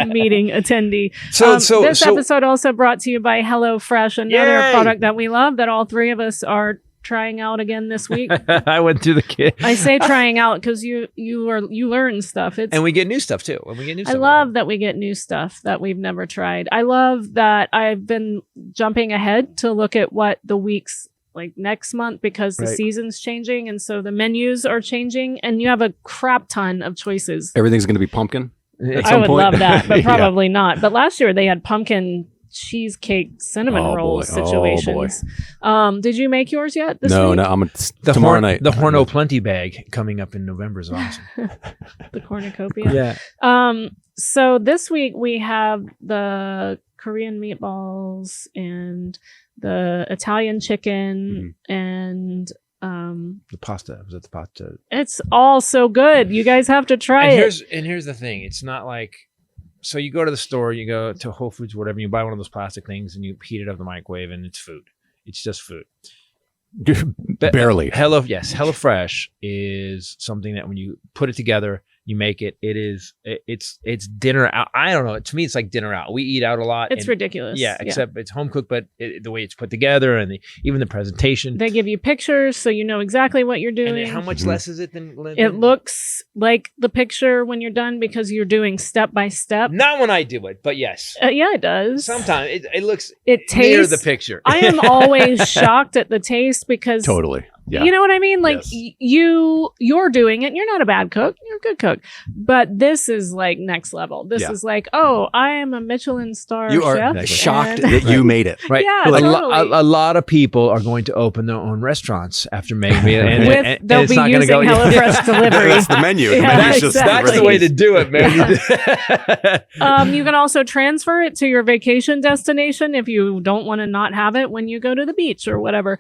meeting attendee. So this episode also brought to you by HelloFresh, another product that we love that all three of us are trying out again this week. I went through the kit. I say trying out because you learn stuff. And we get new stuff too. I love that we get new stuff that we've never tried. I love that I've been jumping ahead to look at what the weeks like next month because the season's changing and so the menus are changing and you have a crap ton of choices. Everything's going to be pumpkin at I some would point. love that, but probably not. But last year they had pumpkin cheesecake cinnamon roll situations. Did you make yours yet this week? No, I'm tomorrow night. The Horno Plenty bag coming up in November is awesome. The cornucopia. So this week we have the Korean meatballs and the Italian chicken, and The pasta. Was it the pasta? it's all so good. You guys have to try it. Here's the thing. It's not like, so you go to the store, you go to Whole Foods, whatever, you buy one of those plastic things and you heat it up in the microwave and it's food. It's just food. Barely. HelloFresh is something that when you put it together, you make it. It's dinner out. I don't know. To me, it's like dinner out. We eat out a lot. It's ridiculous. Yeah, except it's home cooked, but the way it's put together and even the presentation. They give you pictures so you know exactly what you're doing. And how much less is it than? It looks like the picture when you're done because you're doing step by step. Not when I do it, but yes. Yeah, it does. Sometimes it looks it near tastes the picture. I am always shocked at the taste because Totally. Yeah. you know what I mean? Like Yes. you're doing it. And you're not a bad cook. You're a good cook. But this is like next level. This Yeah. is like, oh, I am a Michelin star You are chef. shocked and- that you made it. Right. Yeah, a, totally. a lot of people are going to open their own restaurants after making it. And, With- and they'll it's be not gonna using HelloFresh delivery. That's the menu. The Yeah, menu's just exactly. That's the way to do it, man. You can also transfer it to your vacation destination if you don't want to not have it when you go to the beach or whatever.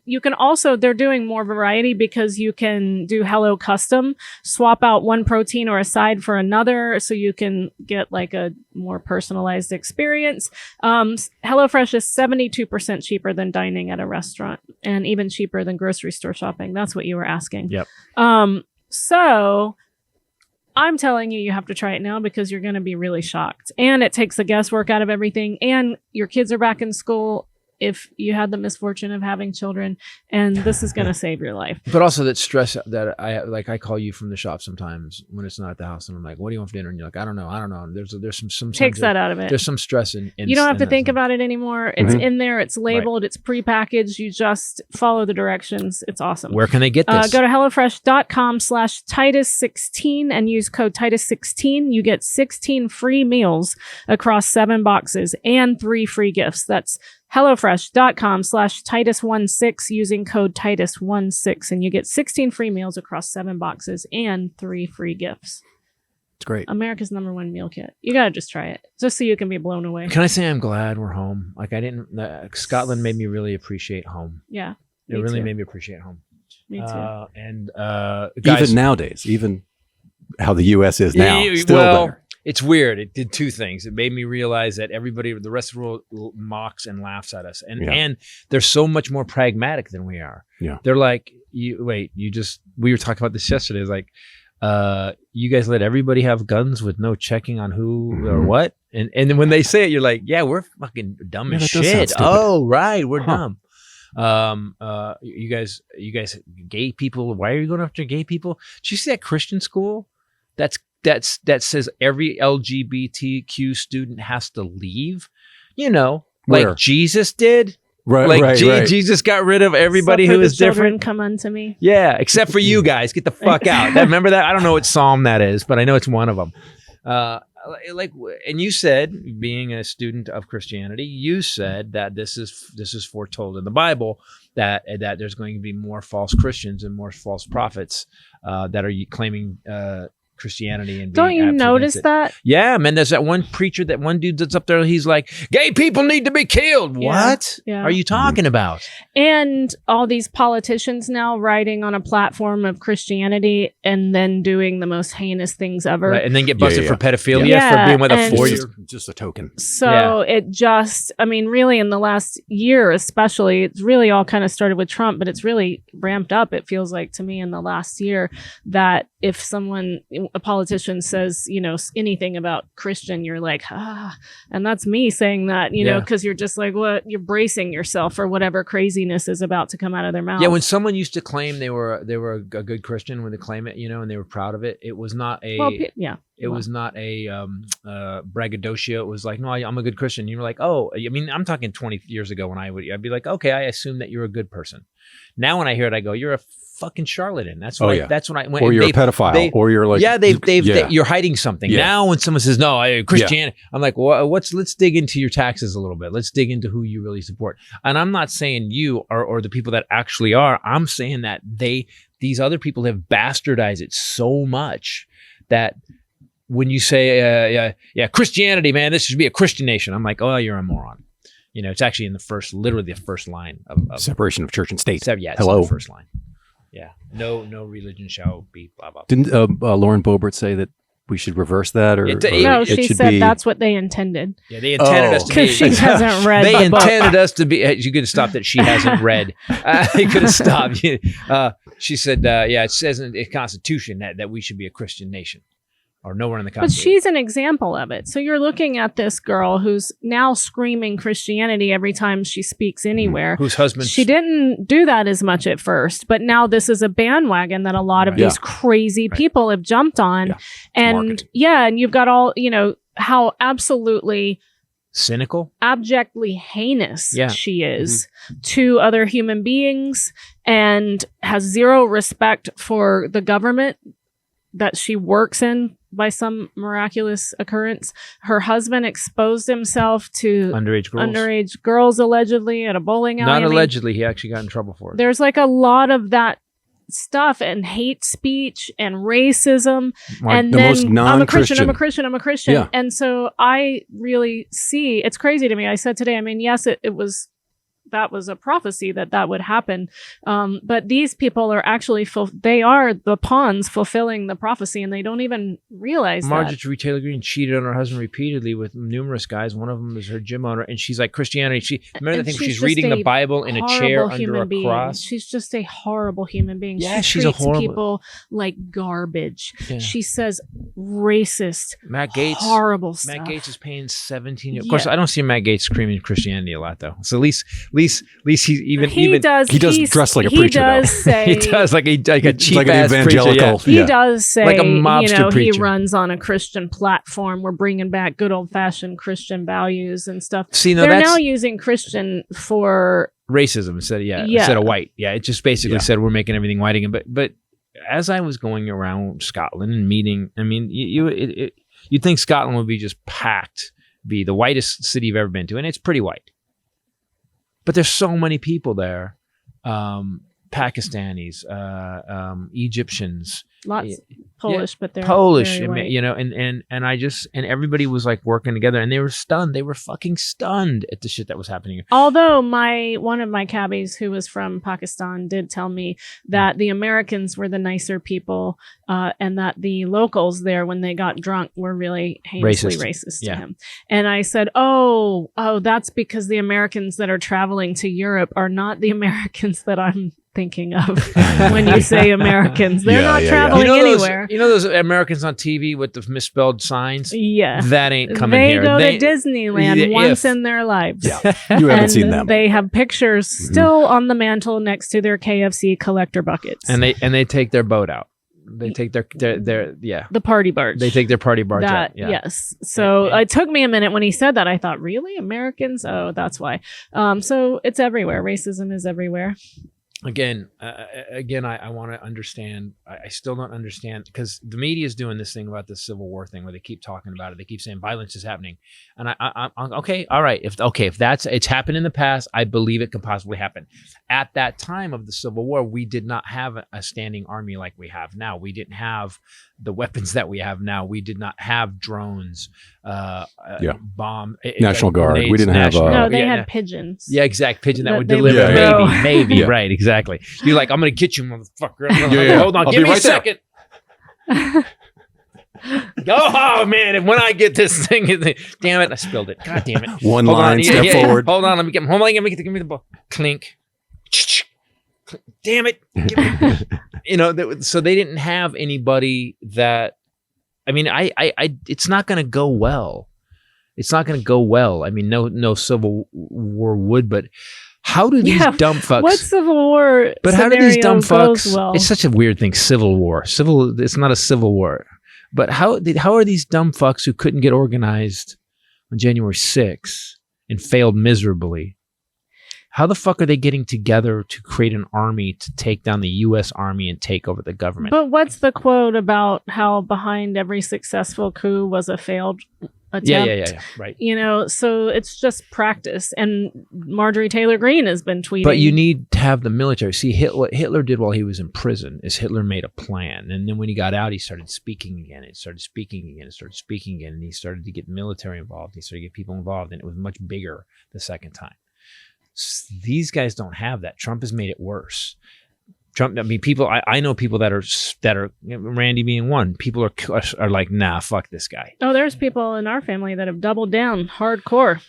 You can also, they're doing more variety because you can do Hello Custom, swap out one protein or a side for another so you can get like a more personalized experience. HelloFresh is 72% cheaper than dining at a restaurant and even cheaper than grocery store shopping. That's what you were asking. Yep. So I'm telling you have to try it now because you're going to be really shocked. And it takes the guesswork out of everything. And your kids are back in school if you had the misfortune of having children. And this is going to save your life. But also that stress that I call you from the shop sometimes when it's not at the house and I'm like, what do you want for dinner? And you're like, I don't know. There's some Takes that out of it. There's some stress in You don't have to in think that. about it anymore. It's in there. It's labeled. It's prepackaged. You just follow the directions. It's awesome. Where can they get this? Go to HelloFresh.com/Titus16 and use code Titus16. You get 16 free meals across 7 boxes and 3 free gifts. That's HelloFresh.com/Titus16 using code Titus16 and you get 16 free meals across 7 boxes and 3 free gifts. It's great. America's #1 meal kit. You gotta just try it just so you can be blown away. Can I say I'm glad we're home? Like Scotland made me really appreciate home. Yeah. It really made me appreciate home. Me too. Guys, Even nowadays, even how the U.S. is now, still better. It's weird. It did 2 things. It made me realize that everybody, the rest of the world, mocks and laughs at us, and they're so much more pragmatic than we are. Yeah, they're like, we were talking about this yesterday. It's like, you guys let everybody have guns with no checking on who or what, and then when they say it, you're like, yeah, we're fucking dumb as shit. Oh, right, we're dumb. You guys, gay people. Why are you going after gay people? Did you see that Christian school? That says every LGBTQ student has to leave, like Where? Jesus did. Right, like right. Jesus got rid of everybody Suffer who the is children, different. come unto me. Yeah, except for you guys. Get the fuck out. Remember that? I don't know what psalm that is, but I know it's one of them. And you said, being a student of Christianity, you said that this is foretold in the Bible that there's going to be more false Christians and more false prophets that are claiming Christianity and don't you notice that? Yeah, man. There's that one preacher, that one dude that's up there. He's like, gay people need to be killed. Yeah, What yeah. are you talking about? And all these politicians now writing on a platform of Christianity and then doing the most heinous things ever. Right, and then get busted for pedophilia Yeah, for being with a and- 4-year. Just a token. So it just, really in the last year especially, it's really all kind of started with Trump, but it's really ramped up, it feels like to me, in the last year, that if a politician says, anything about Christian, you're like, and that's me saying that, because you're just like, what? You're bracing yourself for whatever craziness is about to come out of their mouth. Yeah, when someone used to claim they were a good Christian, when they claim it, and they were proud of it, it was not a was not a braggadocio. It was like, no, I'm a good Christian. You were like, oh, I'm talking 20 years ago when I'd be like, okay, I assume that you're a good person. Now when I hear it, I go, you're a fucking charlatan. That's what that's when I went. Or you're a pedophile, or you're like, you're hiding something. Yeah. Now when someone says no, Christianity, I'm like, well, let's dig into your taxes a little bit. Let's dig into who you really support. And I'm not saying you or the people that actually are. I'm saying that these other people have bastardized it so much that when you say, Christianity, man, this should be a Christian nation. I'm like, oh, you're a moron. You know, it's actually in literally the first line of Separation of church and state. Yeah, it's Hello. in the first line. Yeah, no religion shall be blah blah. Didn't Lauren Boebert say that we should reverse that, or No, it she should said be, that's what they intended. Yeah, they intended us to be. Because she hasn't read They the book. intended us to be. You could have stopped that. She hasn't read. They could have stopped. She said, it says in the Constitution that we should be a Christian nation. Or nowhere in the But Constitution. she's an example of it. So you're looking at this girl who's now screaming Christianity every time she speaks anywhere. Whose husband? She didn't do that as much at first, but now this is a bandwagon that a lot of Right. these crazy people have jumped on. Yeah. And Marketing. and you've got all, how absolutely cynical. abjectly heinous Yeah. she is to other human beings and has zero respect for the government that she works in by some miraculous occurrence. Her husband exposed himself to Underage girls. allegedly at a bowling alley. Not I mean, allegedly. He actually got in trouble for it. there's like a lot of that stuff and hate speech and racism. And the then most I'm a non-Christian. Christian. Yeah. And so I really see, it's crazy to me. I said today, I mean, yes, that was a prophecy that would happen. But these people are actually, they are the pawns fulfilling the prophecy, and they don't even realize Marjorie Taylor Greene cheated on her husband repeatedly with numerous guys. One of them is her gym owner, and she's like, Christianity. Remember And the thing? she's She's just reading a the Bible in a chair horrible under human a being. cross. She's just a horrible human being. Yeah, she she's a treats horrible- people like garbage. Yeah. She says racist, Matt Gaetz. horrible stuff. Matt Gaetz is paying 17 years. Of Yeah. course, I don't see Matt Gaetz screaming Christianity a lot, though. So at least he's even He does dress like a he preacher, though. does say he does like a cheap like an ass evangelical. preacher. He Yeah. does say, Like a mobster he preacher. runs on a Christian platform. We're bringing back good old fashioned Christian values and stuff. See, no, They're that's now using Christian for racism instead of white. Yeah, it just basically Yeah. said we're making everything white again. But as I was going around Scotland and meeting, I mean, you'd think Scotland would be just packed, be the whitest city you've ever been to, and it's pretty white. But there's so many people there. Pakistanis, Egyptians, lots Polish, but they're Polish, very white. and I just, and everybody was like working together, and they were stunned. They were fucking stunned at the shit that was happening. Although one of my cabbies who was from Pakistan did tell me that the Americans were the nicer people, and that the locals there, when they got drunk, were really heinously racist to Yeah. him. And I said, oh, that's because the Americans that are traveling to Europe are not the Americans that I'm thinking of when you say Americans. They're not traveling anywhere. You know those Americans on TV with the misspelled signs? Yeah. That ain't coming They here. go to Disneyland once if- in their lives. Yeah, you haven't And seen them. they have pictures still on the mantle next to their KFC collector buckets. And they take their boat out. They take their the party barge. They take their party barge that, out. Yeah. Yes. So it took me a minute when he said that. I thought, really? Americans? Oh, that's why. So it's everywhere. Racism is everywhere. Again, I want to understand. I still don't understand, because the media is doing this thing about the Civil War thing where they keep talking about it. They keep saying violence is happening, and I'm okay. All right, if it's happened in the past, I believe it could possibly happen. At that time of the Civil War, we did not have a standing army like we have now. We didn't have the weapons that we have now. We did not have drones, bomb, National Guard. grenades, We didn't have, National- No, they yeah, had pigeons. Yeah, exact pigeon that That would they deliver. would throw. Maybe, Yeah. right, exactly. You're like, I'm gonna get you, motherfucker. Yeah. Hold on, I'll give be me a right there. second. Oh man, and when I get this thing, damn it, I spilled it. God damn it. One Hold line, on, step forward. Hold on, let me get give me the ball. Clink. Damn it. Give me- so they didn't have anybody that, I mean, I it's not gonna go well. It's not gonna go well. I mean, no Civil War would, but how do these dumb fucks? What Civil War? But how do these dumb goes fucks? well? It's such a weird thing. Civil War. It's not a civil war. But how are these dumb fucks who couldn't get organized on January 6th and failed miserably? How the fuck are they getting together to create an army to take down the U.S. Army and take over the government? But what's the quote about how behind every successful coup was a failed attempt. Yeah. Right. You know, so it's just practice. And Marjorie Taylor Greene has been tweeting. But you need to have the military. See, what Hitler did while he was in prison is Hitler made a plan. And then when he got out, he started speaking again. And started speaking again. And he started to get military involved. He started to get people involved. And it was much bigger the second time. These guys don't have that. Trump has made it worse. Trump, I mean, people, I know people that are Randy being one. People are like, nah, fuck this guy. Oh, there's people in our family that have doubled down hardcore.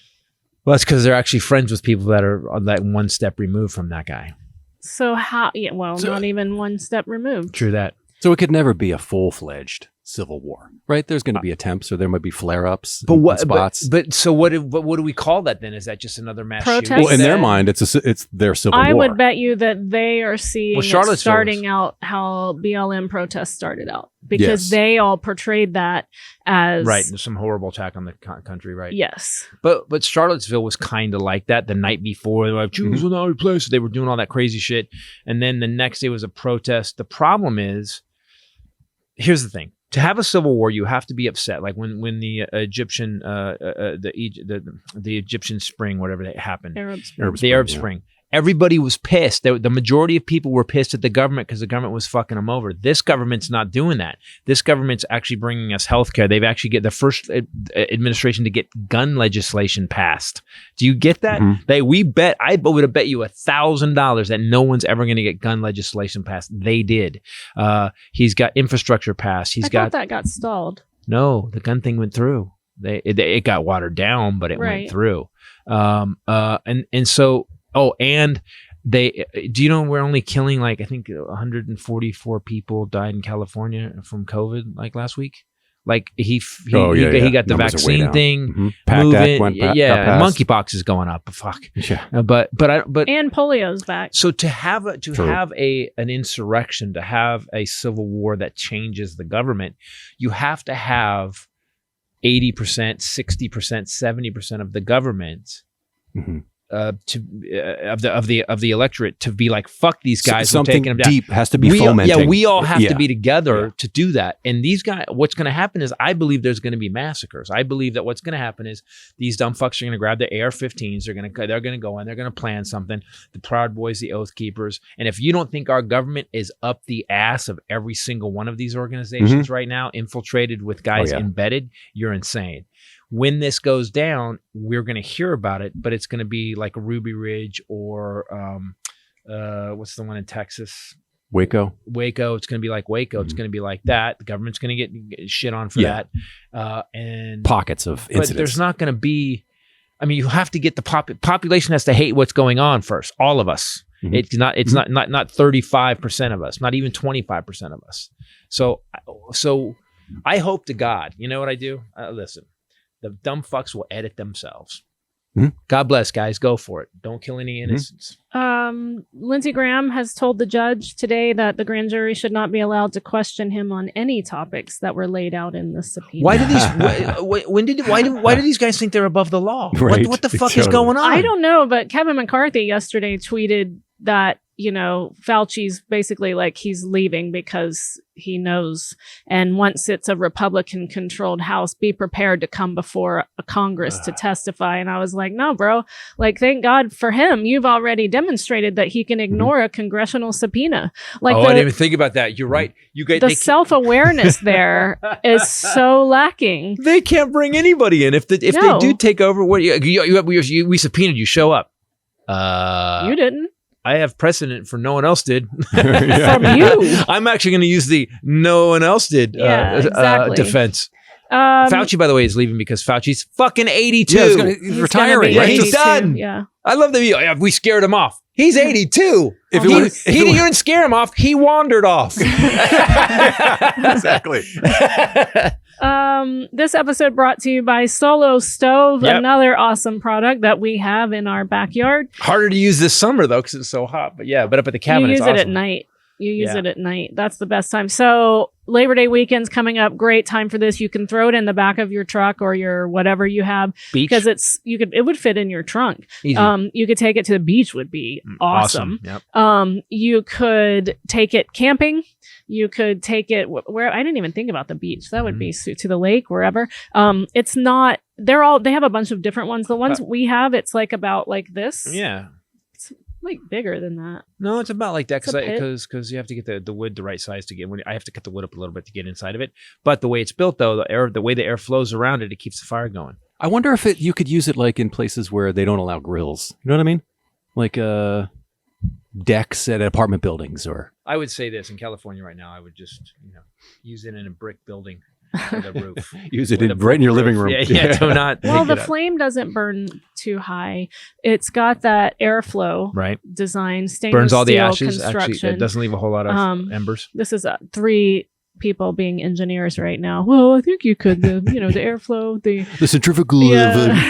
Well, that's because they're actually friends with people that are on that one step removed from that guy. So how, not even one step removed. True that. So it could never be a full-fledged civil war, right? There's going to be attempts, or there might be flare-ups in spots. But so what do we call that then? Is that just another mass Protest? shooting? Well, in their mind, it's their civil war. I would bet you that they are seeing Charlottesville it starting out how BLM protests started out, because Yes. they all portrayed that as Right, there's some horrible attack on the country, right? Yes. But Charlottesville was kind of like that the night before. They were like, Jews will not replace. They were doing all that crazy shit, and then the next day was a protest. The problem is, here's the thing: to have a civil war, you have to be upset. Like when the Egyptian the Egyptian Spring, whatever that happened, Arab Spring. Everybody was pissed. The majority of people were pissed at the government because the government was fucking them over. This government's not doing that. This government's actually bringing us healthcare. They've actually get the first administration to get gun legislation passed. Do you get that? Mm-hmm. I would have bet you $1,000 that no one's ever going to get gun legislation passed. They did. He's got infrastructure passed. I thought that got stalled. No, the gun thing went through. It got watered down, but it went through. And so. Oh, and do you know we're only killing I think 144 people died in California from COVID last week? He got the vaccine thing. Mm-hmm. Monkeypox is going up. Fuck. Yeah. But and polio's back. So to have an insurrection, to have a civil war that changes the government, you have to have 80%, 60%, 70% of the government. Mm-hmm. Of the electorate to be like, fuck these guys. Something taking them down. Deep has to be fomenting. We all have to be together to do that. And these guys, what's going to happen is, I believe there's going to be massacres. I believe that what's going to happen is these dumb fucks are going to grab their AR-15s. They're going to go in. They're going to plan something. The Proud Boys, the Oath Keepers. And if you don't think our government is up the ass of every single one of these organizations right now, infiltrated with guys embedded, you're insane. When this goes down, we're going to hear about it, but it's going to be like Ruby Ridge or what's the one in Texas? Waco. It's going to be like Waco. Mm-hmm. It's going to be like that. The government's going to get shit on for that. And pockets of incidents. But there's not going to be. I mean, you have to get the population has to hate what's going on first. All of us. Mm-hmm. It's not 35% of us. Not even 25% of us. So I hope to God. You know what I do? Listen. The dumb fucks will edit themselves. Mm-hmm. God bless, guys. Go for it. Don't kill any innocents. Lindsey Graham has told the judge today that the grand jury should not be allowed to question him on any topics that were laid out in the subpoena. Why do these guys think they're above the law? Right. What the fuck is going on? I don't know, but Kevin McCarthy yesterday tweeted that, Fauci's basically like he's leaving because he knows. And once it's a Republican-controlled House, be prepared to come before a Congress to testify. And I was like, no, bro. Thank God for him. You've already demonstrated that he can ignore a congressional subpoena. I didn't even think about that. You're right. The self-awareness there is so lacking. They can't bring anybody in. If they do take over, we subpoenaed you. Show up. You didn't. I have precedent for no one else did. From you. I'm actually going to use the no one else did exactly. Defense. Fauci, by the way, is leaving because Fauci's fucking 82. Yeah, he's retiring. Right? He's done. Yeah. I love that we scared him off. He's 82. He didn't scare him off. He wandered off. Exactly. This episode brought to you by Solo Stove, another awesome product that we have in our backyard. Harder to use this summer though because it's so hot. But up at the cabin, you use it's awesome. it at night. You use it at night. That's the best time. So Labor Day weekend's coming up. Great time for this. You can throw it in the back of your truck or your whatever you have, Beach. because it would fit in your trunk. Easy. You could take it to the beach, would be awesome. Yep. You could take it camping. You could take it where I didn't even think about the beach. That would be to the lake, wherever. It's not. They have a bunch of different ones. The ones we have, it's like about like this. Yeah. Like bigger than that. No, it's about like that It's because you have to get the wood the right size to get. I have to cut the wood up a little bit to get inside of it. But the way it's built, though, the way the air flows around it, it keeps the fire going. I wonder if you could use it like in places where they don't allow grills. You know what I mean? Like decks at apartment buildings, or. I would say this in California right now. I would just use it in a brick building with a roof. Use it right in your living room. Yeah. Do not. Well, the flame doesn't burn too high. It's got that airflow design. Stainless Burns all the steel ashes. construction. Actually, it doesn't leave a whole lot of embers. This is 3 people being engineers right now. Well, I think you could, the airflow, the centrifugal.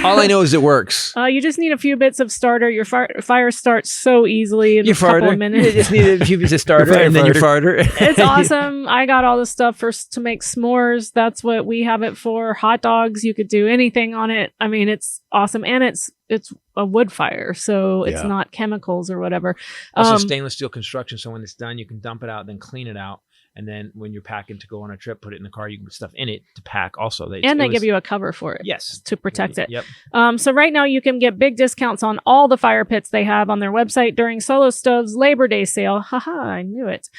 All I know is it works. You just need a few bits of starter. Your fire starts so easily in a couple of minutes. You just need a few bits of starter and then your farter. It's awesome. I got all the stuff to make s'mores. That's what we have it for. Hot dogs. You could do anything on it. I mean, it's awesome. And it's a wood fire, so it's not chemicals or whatever. Also stainless steel construction, so when it's done, you can dump it out, then clean it out. And then when you're packing to go on a trip, put it in the car. You can put stuff in it to pack also. They give you a cover for it. Yes. To protect it. Yep. So right now you can get big discounts on all the fire pits they have on their website during Solo Stove's Labor Day sale. Haha, I knew it.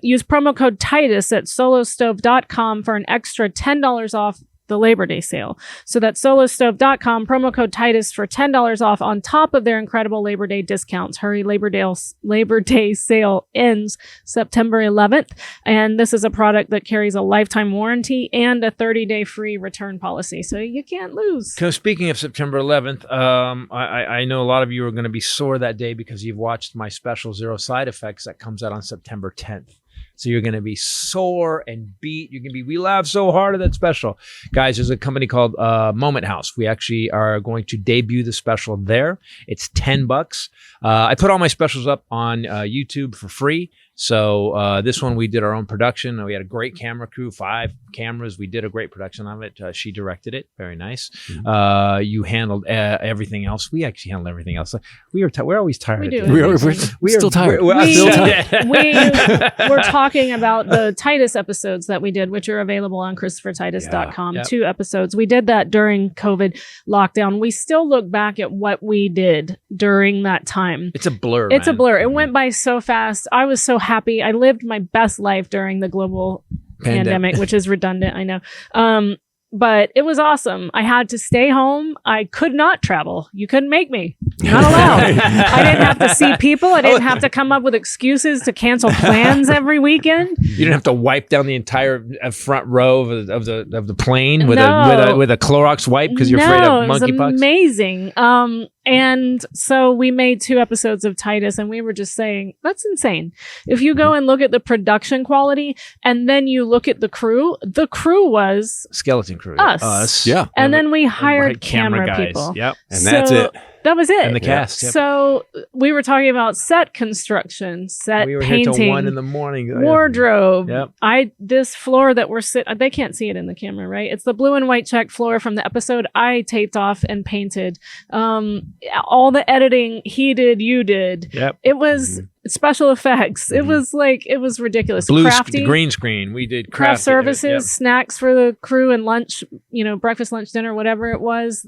Use promo code Titus at solostove.com for an extra $10 off the Labor Day sale. So that's solostove.com, promo code Titus for $10 off on top of their incredible Labor Day discounts. Hurry, Labor Day sale ends September 11th. And this is a product that carries a lifetime warranty and a 30-day free return policy. So you can't lose. So speaking of September 11th, I know a lot of you are going to be sore that day because you've watched my special Zero Side Effects that comes out on September 10th. So you're going to be sore and beat. You're going to be, we laughed so hard at that special. Guys, there's a company called Moment House. We actually are going to debut the special there. It's $10. I put all my specials up on YouTube for free. So this one, we did our own production. We had a great camera crew, 5 cameras. We did a great production of it. She directed it. Very nice. You handled everything else. We actually handled everything else. We're always tired. We do. We're still tired. We're talking about the Titus episodes that we did, which are available on ChristopherTitus.com. Yep. 2 episodes. We did that during COVID lockdown. We still look back at what we did during that time. It's a blur. It's a blur. It went by so fast. I was so happy. I lived my best life during the global pandemic, which is redundant, I know. But it was awesome. I had to stay home. I could not travel. You couldn't make me. Not allowed. I didn't have to see people. I didn't have to come up with excuses to cancel plans every weekend. You didn't have to wipe down the entire front row of the plane with a Clorox wipe because you're afraid of monkeypox. It was amazing. And so we made 2 episodes of Titus, and we were just saying, that's insane. If you go and look at the production quality, and then you look at the crew was skeleton crew. Us. Yeah. And then we hired camera guys. people. Yep. And that's it. That was it. And the cast. Yep. So we were talking about set construction, set we were painting, here till 1 a.m. wardrobe. Yep. This floor that we're sitting, they can't see it in the camera, right? It's the blue and white check floor from the episode I taped off and painted. All the editing he did, you did. Yep. It was special effects. It was ridiculous. Crafty, green screen. We did craft services, snacks for the crew, and lunch. Breakfast, lunch, dinner, whatever it was.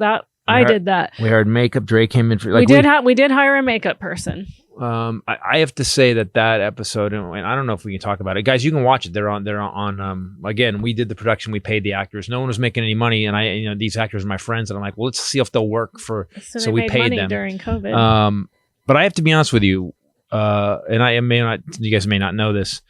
I did that. We hired makeup. Dre came in for we did hire a makeup person. I have to say that episode, and I don't know if we can talk about it, guys. You can watch it. They're on. Again, we did the production. We paid the actors. No one was making any money, and these actors are my friends. And I'm like, well, let's see if they'll work for. So we paid them during COVID. But I have to be honest with you, and you guys may not know this.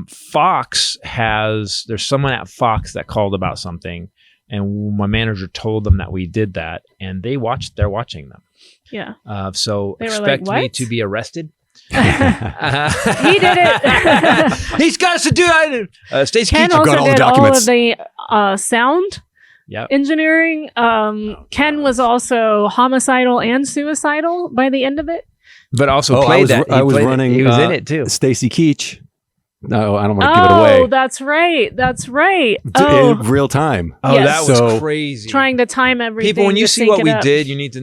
Fox there's someone at Fox that called about something. And my manager told them that we did that, and they're watching them. Yeah. So they expect like, me to be arrested. He did it. He's got us to do it. Stacey Ken Keach also got all the did documents. all of the sound engineering. Ken was also homicidal and suicidal by the end of it. But also played that. I was running. He was in it too. Stacey Keach. No, I don't want to give it Oh, away. that's right. That's right. In Oh, real time. Oh, Yes. that was So- crazy. trying to time everything. People, when you to see sync what it we up. did, you need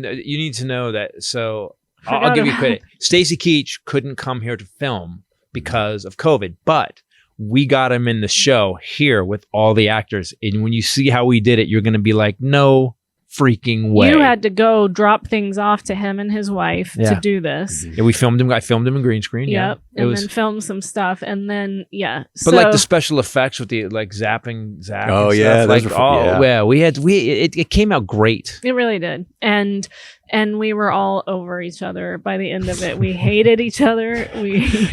to know that. So I'll Forgot give you about- credit. Stacey Keach couldn't come here to film because of COVID, but we got him in the show here with all the actors. And when you see how we did it, you're going to be like, no freaking way. You had to go drop things off to him and his wife Yeah. to do this. Yeah, we filmed him. I filmed him in green screen. Yeah, Yep. it And was. then film some stuff. And then, yeah. But like the special effects with the like zapping, zap. Oh, and yeah, stuff, those like were fun, yeah. It came out great. It really did. And we were all over each other by the end of it. We hated each other.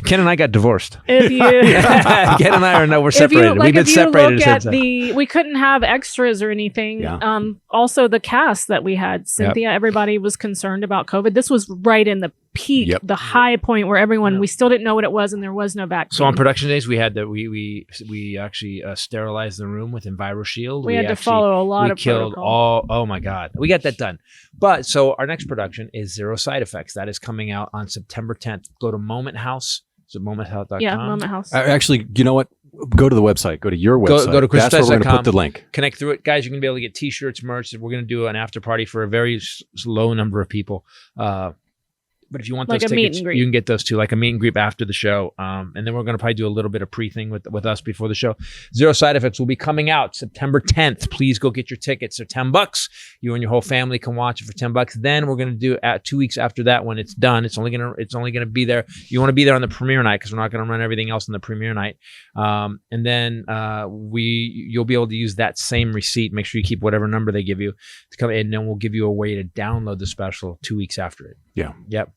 Ken and I got divorced. If you Ken and I we're separated. We've been separated look at since then. we couldn't have extras or anything. Yeah. Also the cast that we had, Cynthia, everybody was concerned about COVID. This was right in the peak, Yep. the high point where everyone, we still didn't know what it was and there was no vaccine. So on production days, we had that we actually sterilized the room with EnviroShield. we had to actually- follow a lot we of killed protocol. all. Oh my god, we got that done. But so our next production is Zero Side Effects. That is coming out on September 10th. Go to Moment House. So momenthouse.com. Yeah, Moment House. Actually, you know what? Go to the website. Go to your website. Go to That's where we're going to christice.com. put the link. Connect through it, guys. You're gonna be able to get T-shirts, merch. We're gonna do an after party for a very low number of people. But if you want Like those a meet tickets, and greet. you can get those too, like a meet and greet after the show. And then we're going to probably do a little bit of pre-thing with us before the show. Zero Side Effects will be coming out September 10th. Please go get your tickets. They're $10. You and your whole family can watch it for $10. Then we're going to do at 2 weeks after that when it's done. It's only gonna be there. You want to be there on the premiere night because we're not going to run everything else on the premiere night. And then you'll be able to use that same receipt. Make sure you keep whatever number they give you to come, and then we'll give you a way to download the special 2 weeks after it. Yeah. Yep.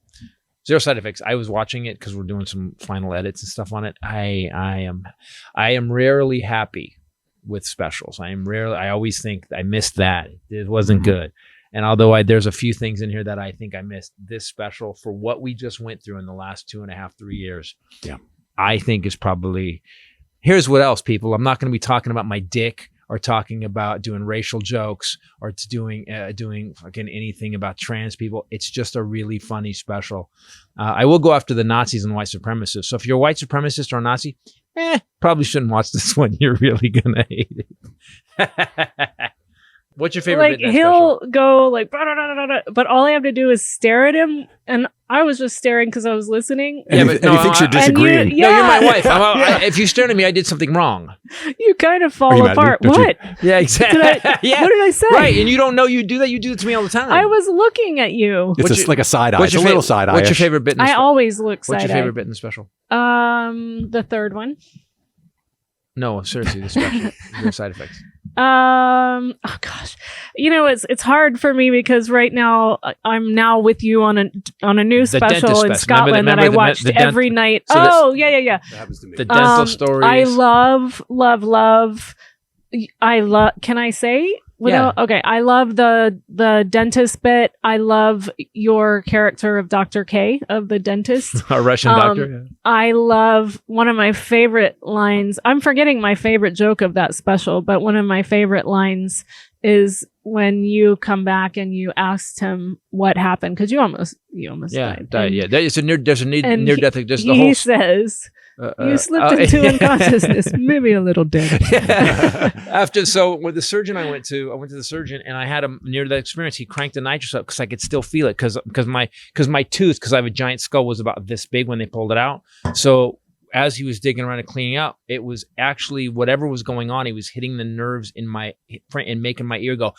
Zero Side Effects. I was watching it because we're doing some final edits and stuff on it. I am rarely happy with specials. I always think I missed that. It wasn't good. And although there's a few things in here that I think I missed, this special for what we just went through in the last 2.5, 3 years, I think is probably. Here's what else, people. I'm not going to be talking about my dick or talking about doing racial jokes or doing fucking anything about trans people. It's just a really funny special. I will go after the Nazis and white supremacists. So if you're a white supremacist or a Nazi, probably shouldn't watch this one. You're really gonna hate it. What's your favorite Like bit in that he'll special? go like, but all I have to do is stare at him, and I was just staring because I was listening. And, Yeah, he, but and he no, thinks you're I- disagreeing. And No, you're my Yeah. wife. If you stare at me, I did something wrong. You kind of Are fall you mad at me? apart. Don't you- What? Yeah, exactly. yeah. What did I say? Right, and you don't know you do that. You do it to me all the time. I was looking at you. It's What's your- like a side eye. What's It's a your little favorite? side eye. What's your favorite bit in the I special? always look What's your side favorite bit in the special? The third one. No, seriously, the special. Your side effects. Oh gosh, it's hard for me because right now I'm now with you on a new The special dentist in special. Scotland Remember that I the watched the dent- every night. so this- Oh yeah. That happens to me. The dental stories. I love. Can I say? Okay. I love the dentist bit. I love your character of Dr. K of the dentist. a Russian doctor. Yeah. I love one of my favorite lines. I'm forgetting my favorite joke of that special, but one of my favorite lines is when you come back and you asked him what happened because you almost died. Died, yeah. There's a near and near death. Just the he whole. says you slipped into unconsciousness, maybe a little dead. With the surgeon I went to the surgeon and I had him near that experience. He cranked the nitrous up because I could still feel it because my tooth, because I have a giant skull, was about this big when they pulled it out. So as he was digging around and cleaning up, it was actually whatever was going on. He was hitting the nerves in my and making my ear go,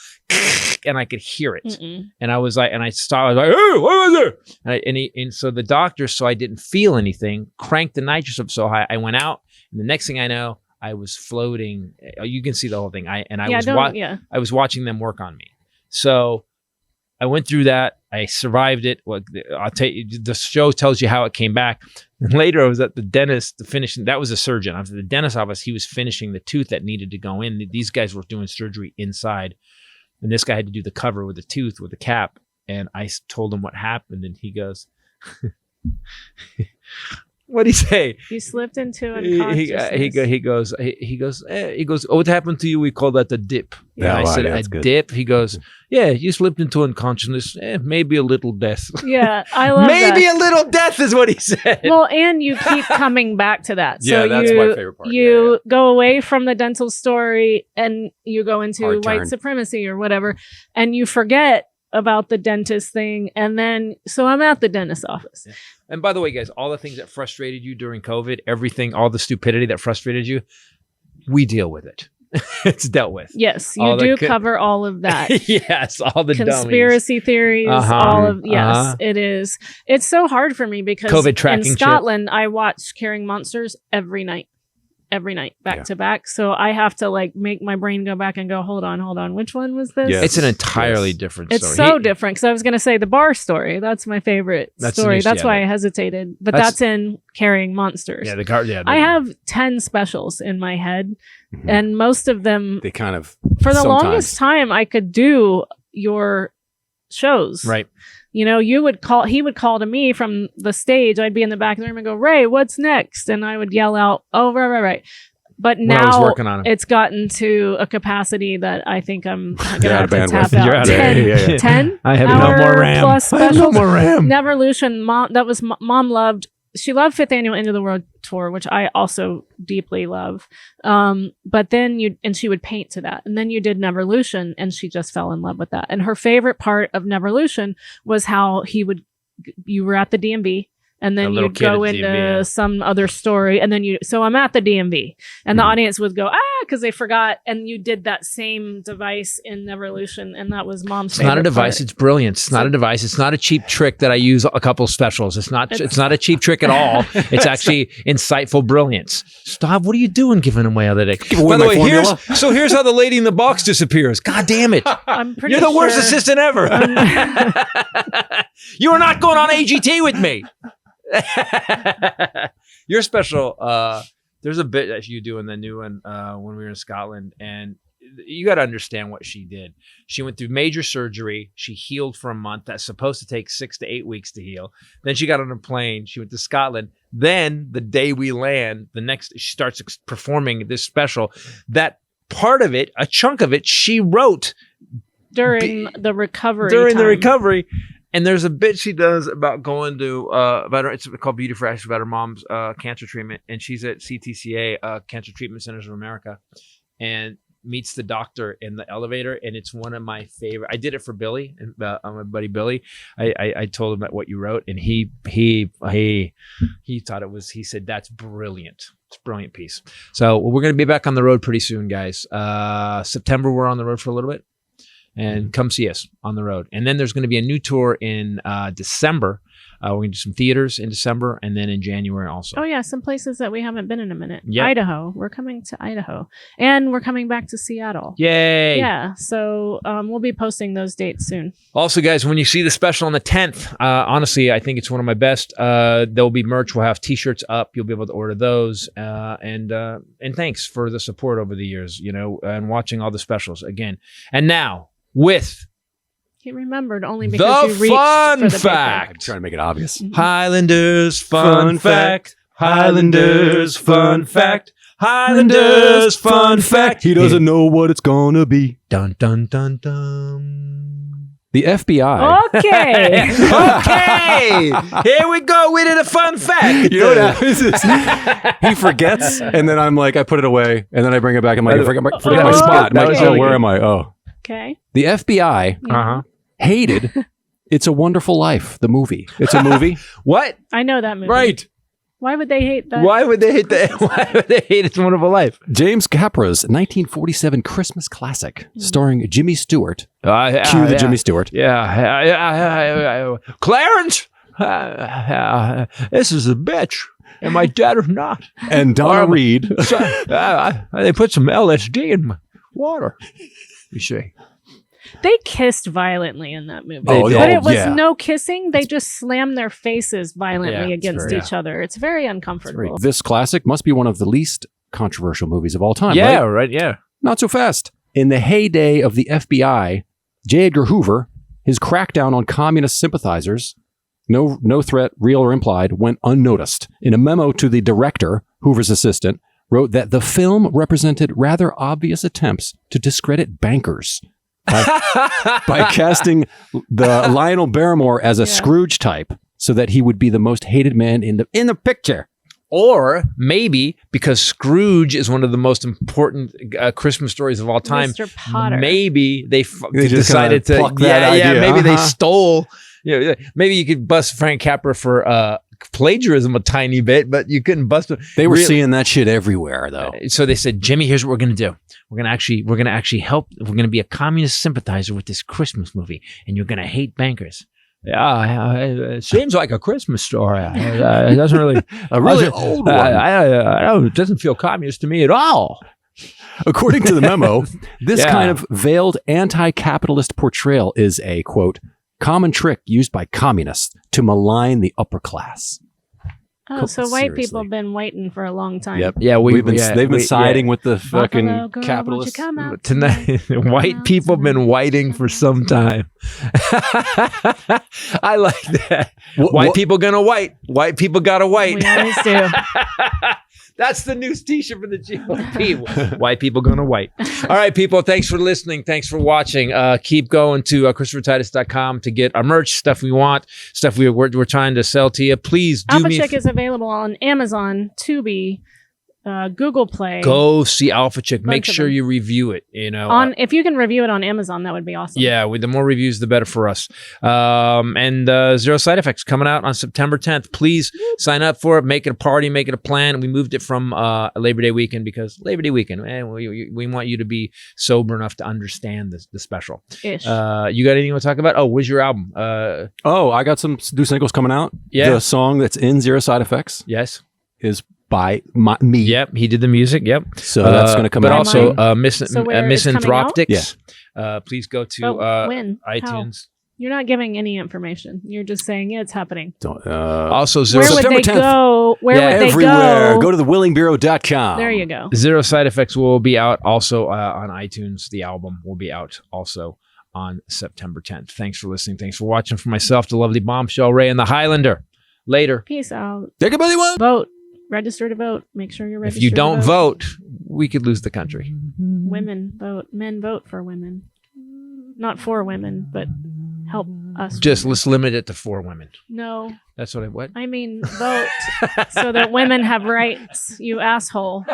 and I could hear it. Mm-mm. And I was like, and I stopped. I was like, "Hey, what was it?" And so the doctor, so I didn't feel anything, cranked the nitrous up so high. I went out, and the next thing I know, I was floating. You can see the whole thing. I was watching them work on me. So I went through that. I survived it. Well, I'll tell you, the show tells you how it came back. And later I was at the dentist finishing. That was a surgeon. I was at the dentist's office. He was finishing the tooth that needed to go in. These guys were doing surgery inside. And this guy had to do the cover with the tooth with the cap. And I told him what happened. And he goes, What'd he say? You slipped into He unconsciousness. he goes, oh, what happened to you? We call that a dip. Yeah, And I wow, said, yeah, a that's good. dip? He goes, yeah, you slipped into unconsciousness. Maybe a little death. Yeah, I love Maybe that. a little death is what he said. Well, and you keep coming back to that. So Yeah, that's my favorite part. You Yeah, go away from the dental story and you go into Hard white turn. supremacy or whatever, and you forget about the dentist thing. And then, so I'm at the dentist's office. Yeah. And by the way, guys, all the things that frustrated you during COVID, everything, all the stupidity that frustrated you, we deal with it. It's dealt with. Yes, you All the do cover all of that. Yes, all the Conspiracy theories, Uh-huh. all of, yes, Uh-huh. it is. It's so hard for me because COVID tracking in shit. Scotland, I watch Carrying Monsters every night, back Yeah. to back. So I have to like make my brain go back and go, hold on. Which one was this? Yes. It's an entirely Yes. different It's story. so different. Because I was going to say the bar story. That's my favorite That's the story. news- That's yeah, why that- I hesitated. But that's- that's in Carrying Monsters. Yeah, the car. Yeah, I have 10 specials in my head. Mhm. And most of them, They kind of for the sometimes- longest time, I could do your shows. right. You know, he would call to me from the stage. I'd be in the back of the room and go, Ray, what's next? And I would yell out, oh, right. But When I was now working on it. it's gotten to a capacity that I think I'm going to You're out have of to tap bandwidth. out. You're out of 10, yeah. 10 I have hour no more RAM. plus I have no specials. more RAM. Neverlution, Mom loved. She loved Fifth Annual End of the World Tour, which I also deeply love. But then she would paint to that. And then you did Neverlution, and she just fell in love with that. And her favorite part of Neverlution was how you were at the DMV, and A then little you'd kid at go the into DMV, yeah. some other story, and then so I'm at the DMV, and the Mhm. audience would go, because they forgot, and you did that same device in Neverlution, and that was Mom's It's not a favorite device. part. It's brilliant. It's not a device. It's not a cheap trick that I use a couple specials. It's not a cheap trick at all. It's actually insightful brilliance. Stop. What are you doing giving away all the day? Give away By the my way, formula? here's how the lady in the box disappears. God damn it. I'm pretty You're the worst sure- assistant ever. You are not going on AGT with me. You're special. There's a bit that you do in the new one when we were in Scotland, and you got to understand what she did. She went through major surgery. She healed for a month. That's supposed to take 6 to 8 weeks to heal. Then she got on a plane. She went to Scotland. Then the day we land, she starts performing this special. That part of it, a chunk of it, she wrote during the recovery. during the time. recovery. And there's a bit she does about going to it's called Beauty for Ashes, about her mom's cancer treatment, and she's at CTCA, Cancer Treatment Centers of America, and meets the doctor in the elevator, and it's one of my favorite. I did it for Billy, and my buddy Billy. I told him about what you wrote, and he thought it was. He said that's brilliant. It's a brilliant piece. So we're going to be back on the road pretty soon, guys. September we're on the road for a little bit. And come see us on the road. And then there's going to be a new tour in December. We're going to do some theaters in December, and then in January also. Oh yeah, some places that we haven't been in a minute. Yep. Idaho. We're coming to Idaho, and we're coming back to Seattle. Yay! Yeah, so we'll be posting those dates soon. Also, guys, when you see the special on the 10th, honestly, I think it's one of my best. There'll be merch. We'll have T-shirts up. You'll be able to order those. And thanks for the support over the years, and watching all the specials again. And now with He remembered only the because you reached fun for the paper. I'm fact. trying to make it obvious. Highlanders Fun fun fact. Highlanders fun fact. Highlanders fun fact. He doesn't know what it's gonna be. Dun dun dun dun. The FBI. Okay. Okay, here we go. We did a fun fact. You know what happens is he forgets, and then I'm like, I put it away, and then I bring it back. I'm like, I forget my Oh, spot. I'm that like, was oh, really where good. am I? Oh, Okay. the FBI Uh-huh. hated It's a Wonderful Life, the movie. It's a movie. What? I know that movie. Right. Why would they hate that? Why would they hate that? Why would they hate It's a Wonderful Life? James Capra's 1947 Christmas classic, starring Jimmy Stewart. Cue the yeah. Jimmy Stewart. Yeah. Clarence, this is a bitch, and my dad is not. And Donna Reed. So, they put some LSD in my water. You see. They kissed violently in that movie. Oh, but it was yeah. no kissing. They just slammed their faces violently Yeah, it's against very- each other. It's very uncomfortable. This classic must be one of the least controversial movies of all time, Yeah, right? right. Yeah. Not so fast. In the heyday of the FBI, J. Edgar Hoover, his crackdown on communist sympathizers, no threat, real or implied, went unnoticed. In a memo to the director, Hoover's assistant, wrote that the film represented rather obvious attempts to discredit bankers by casting the Lionel Barrymore as a Scrooge type so that he would be the most hated man in the picture. Or maybe because Scrooge is one of the most important Christmas stories of all time. Mr. Potter. Maybe they just decided to pluck that idea. maybe they stole. Maybe you could bust Frank Capra for plagiarism a tiny bit, but you couldn't bust him. They were seeing that shit everywhere, though. So they said, Jimmy, here's what we're gonna do. We're gonna actually help. We're gonna be a communist sympathizer with this Christmas movie, and you're gonna hate bankers. Yeah, it seems like a Christmas story. It doesn't really A really old one. it doesn't feel communist to me at all. According to the memo, this kind of veiled anti-capitalist portrayal is a, quote, common trick used by communists to malign the upper class. Oh, so white people have been waiting for a long time. Yep. Yeah, they've been siding with the fucking girl, capitalists. won't you come out Tonight, white people have been whiting for some time. I like that. White people gonna white. White people gotta white. We always do. That's the new t-shirt for the GOP. White people gonna white. All right, people. Thanks for listening. Thanks for watching. Keep going to ChristopherTitus.com to get our merch, stuff we want, stuff we're trying to sell to you. Please do Alpha Chick is available on Amazon, Tubi, Google Play. Go see Alpha Chick. Make Bunch of sure them. you review it. If you can review it on Amazon, that would be awesome. Yeah, the more reviews, the better for us. And Zero Side Effects coming out on September 10th. Please sign up for it. Make it a party. Make it a plan. We moved it from Labor Day weekend because Labor Day weekend, we want you to be sober enough to understand the special. Ish. You got anything you want to talk about? Oh, where's your album? I got some new singles coming out. Yeah. The song that's in Zero Side Effects Yes. is by me. Yep, he did the music. Yep. So that's going to come but out. also, So where it's coming out? Misanthroptics. Please go to when? How? iTunes. You're not giving any information. You're just saying, it's happening. Also, Zero Where would September they 10th. go? Where would they Everywhere. go? Go to thewillingbureau.com. There you go. Zero Side Effects will be out also on iTunes. The album will be out also on September 10th. Thanks for listening. Thanks for watching. For myself, the lovely Bombshell, Ray, and the Hylinder. Later. Peace out. Take it, buddy. Vote. Register to vote. Make sure you're registered. If you don't to vote, we could lose the country. Women vote. Men vote for women. Not for women, but help us. Just let's limit it to 4 women. No. That's what I mean, vote so that women have rights, you asshole.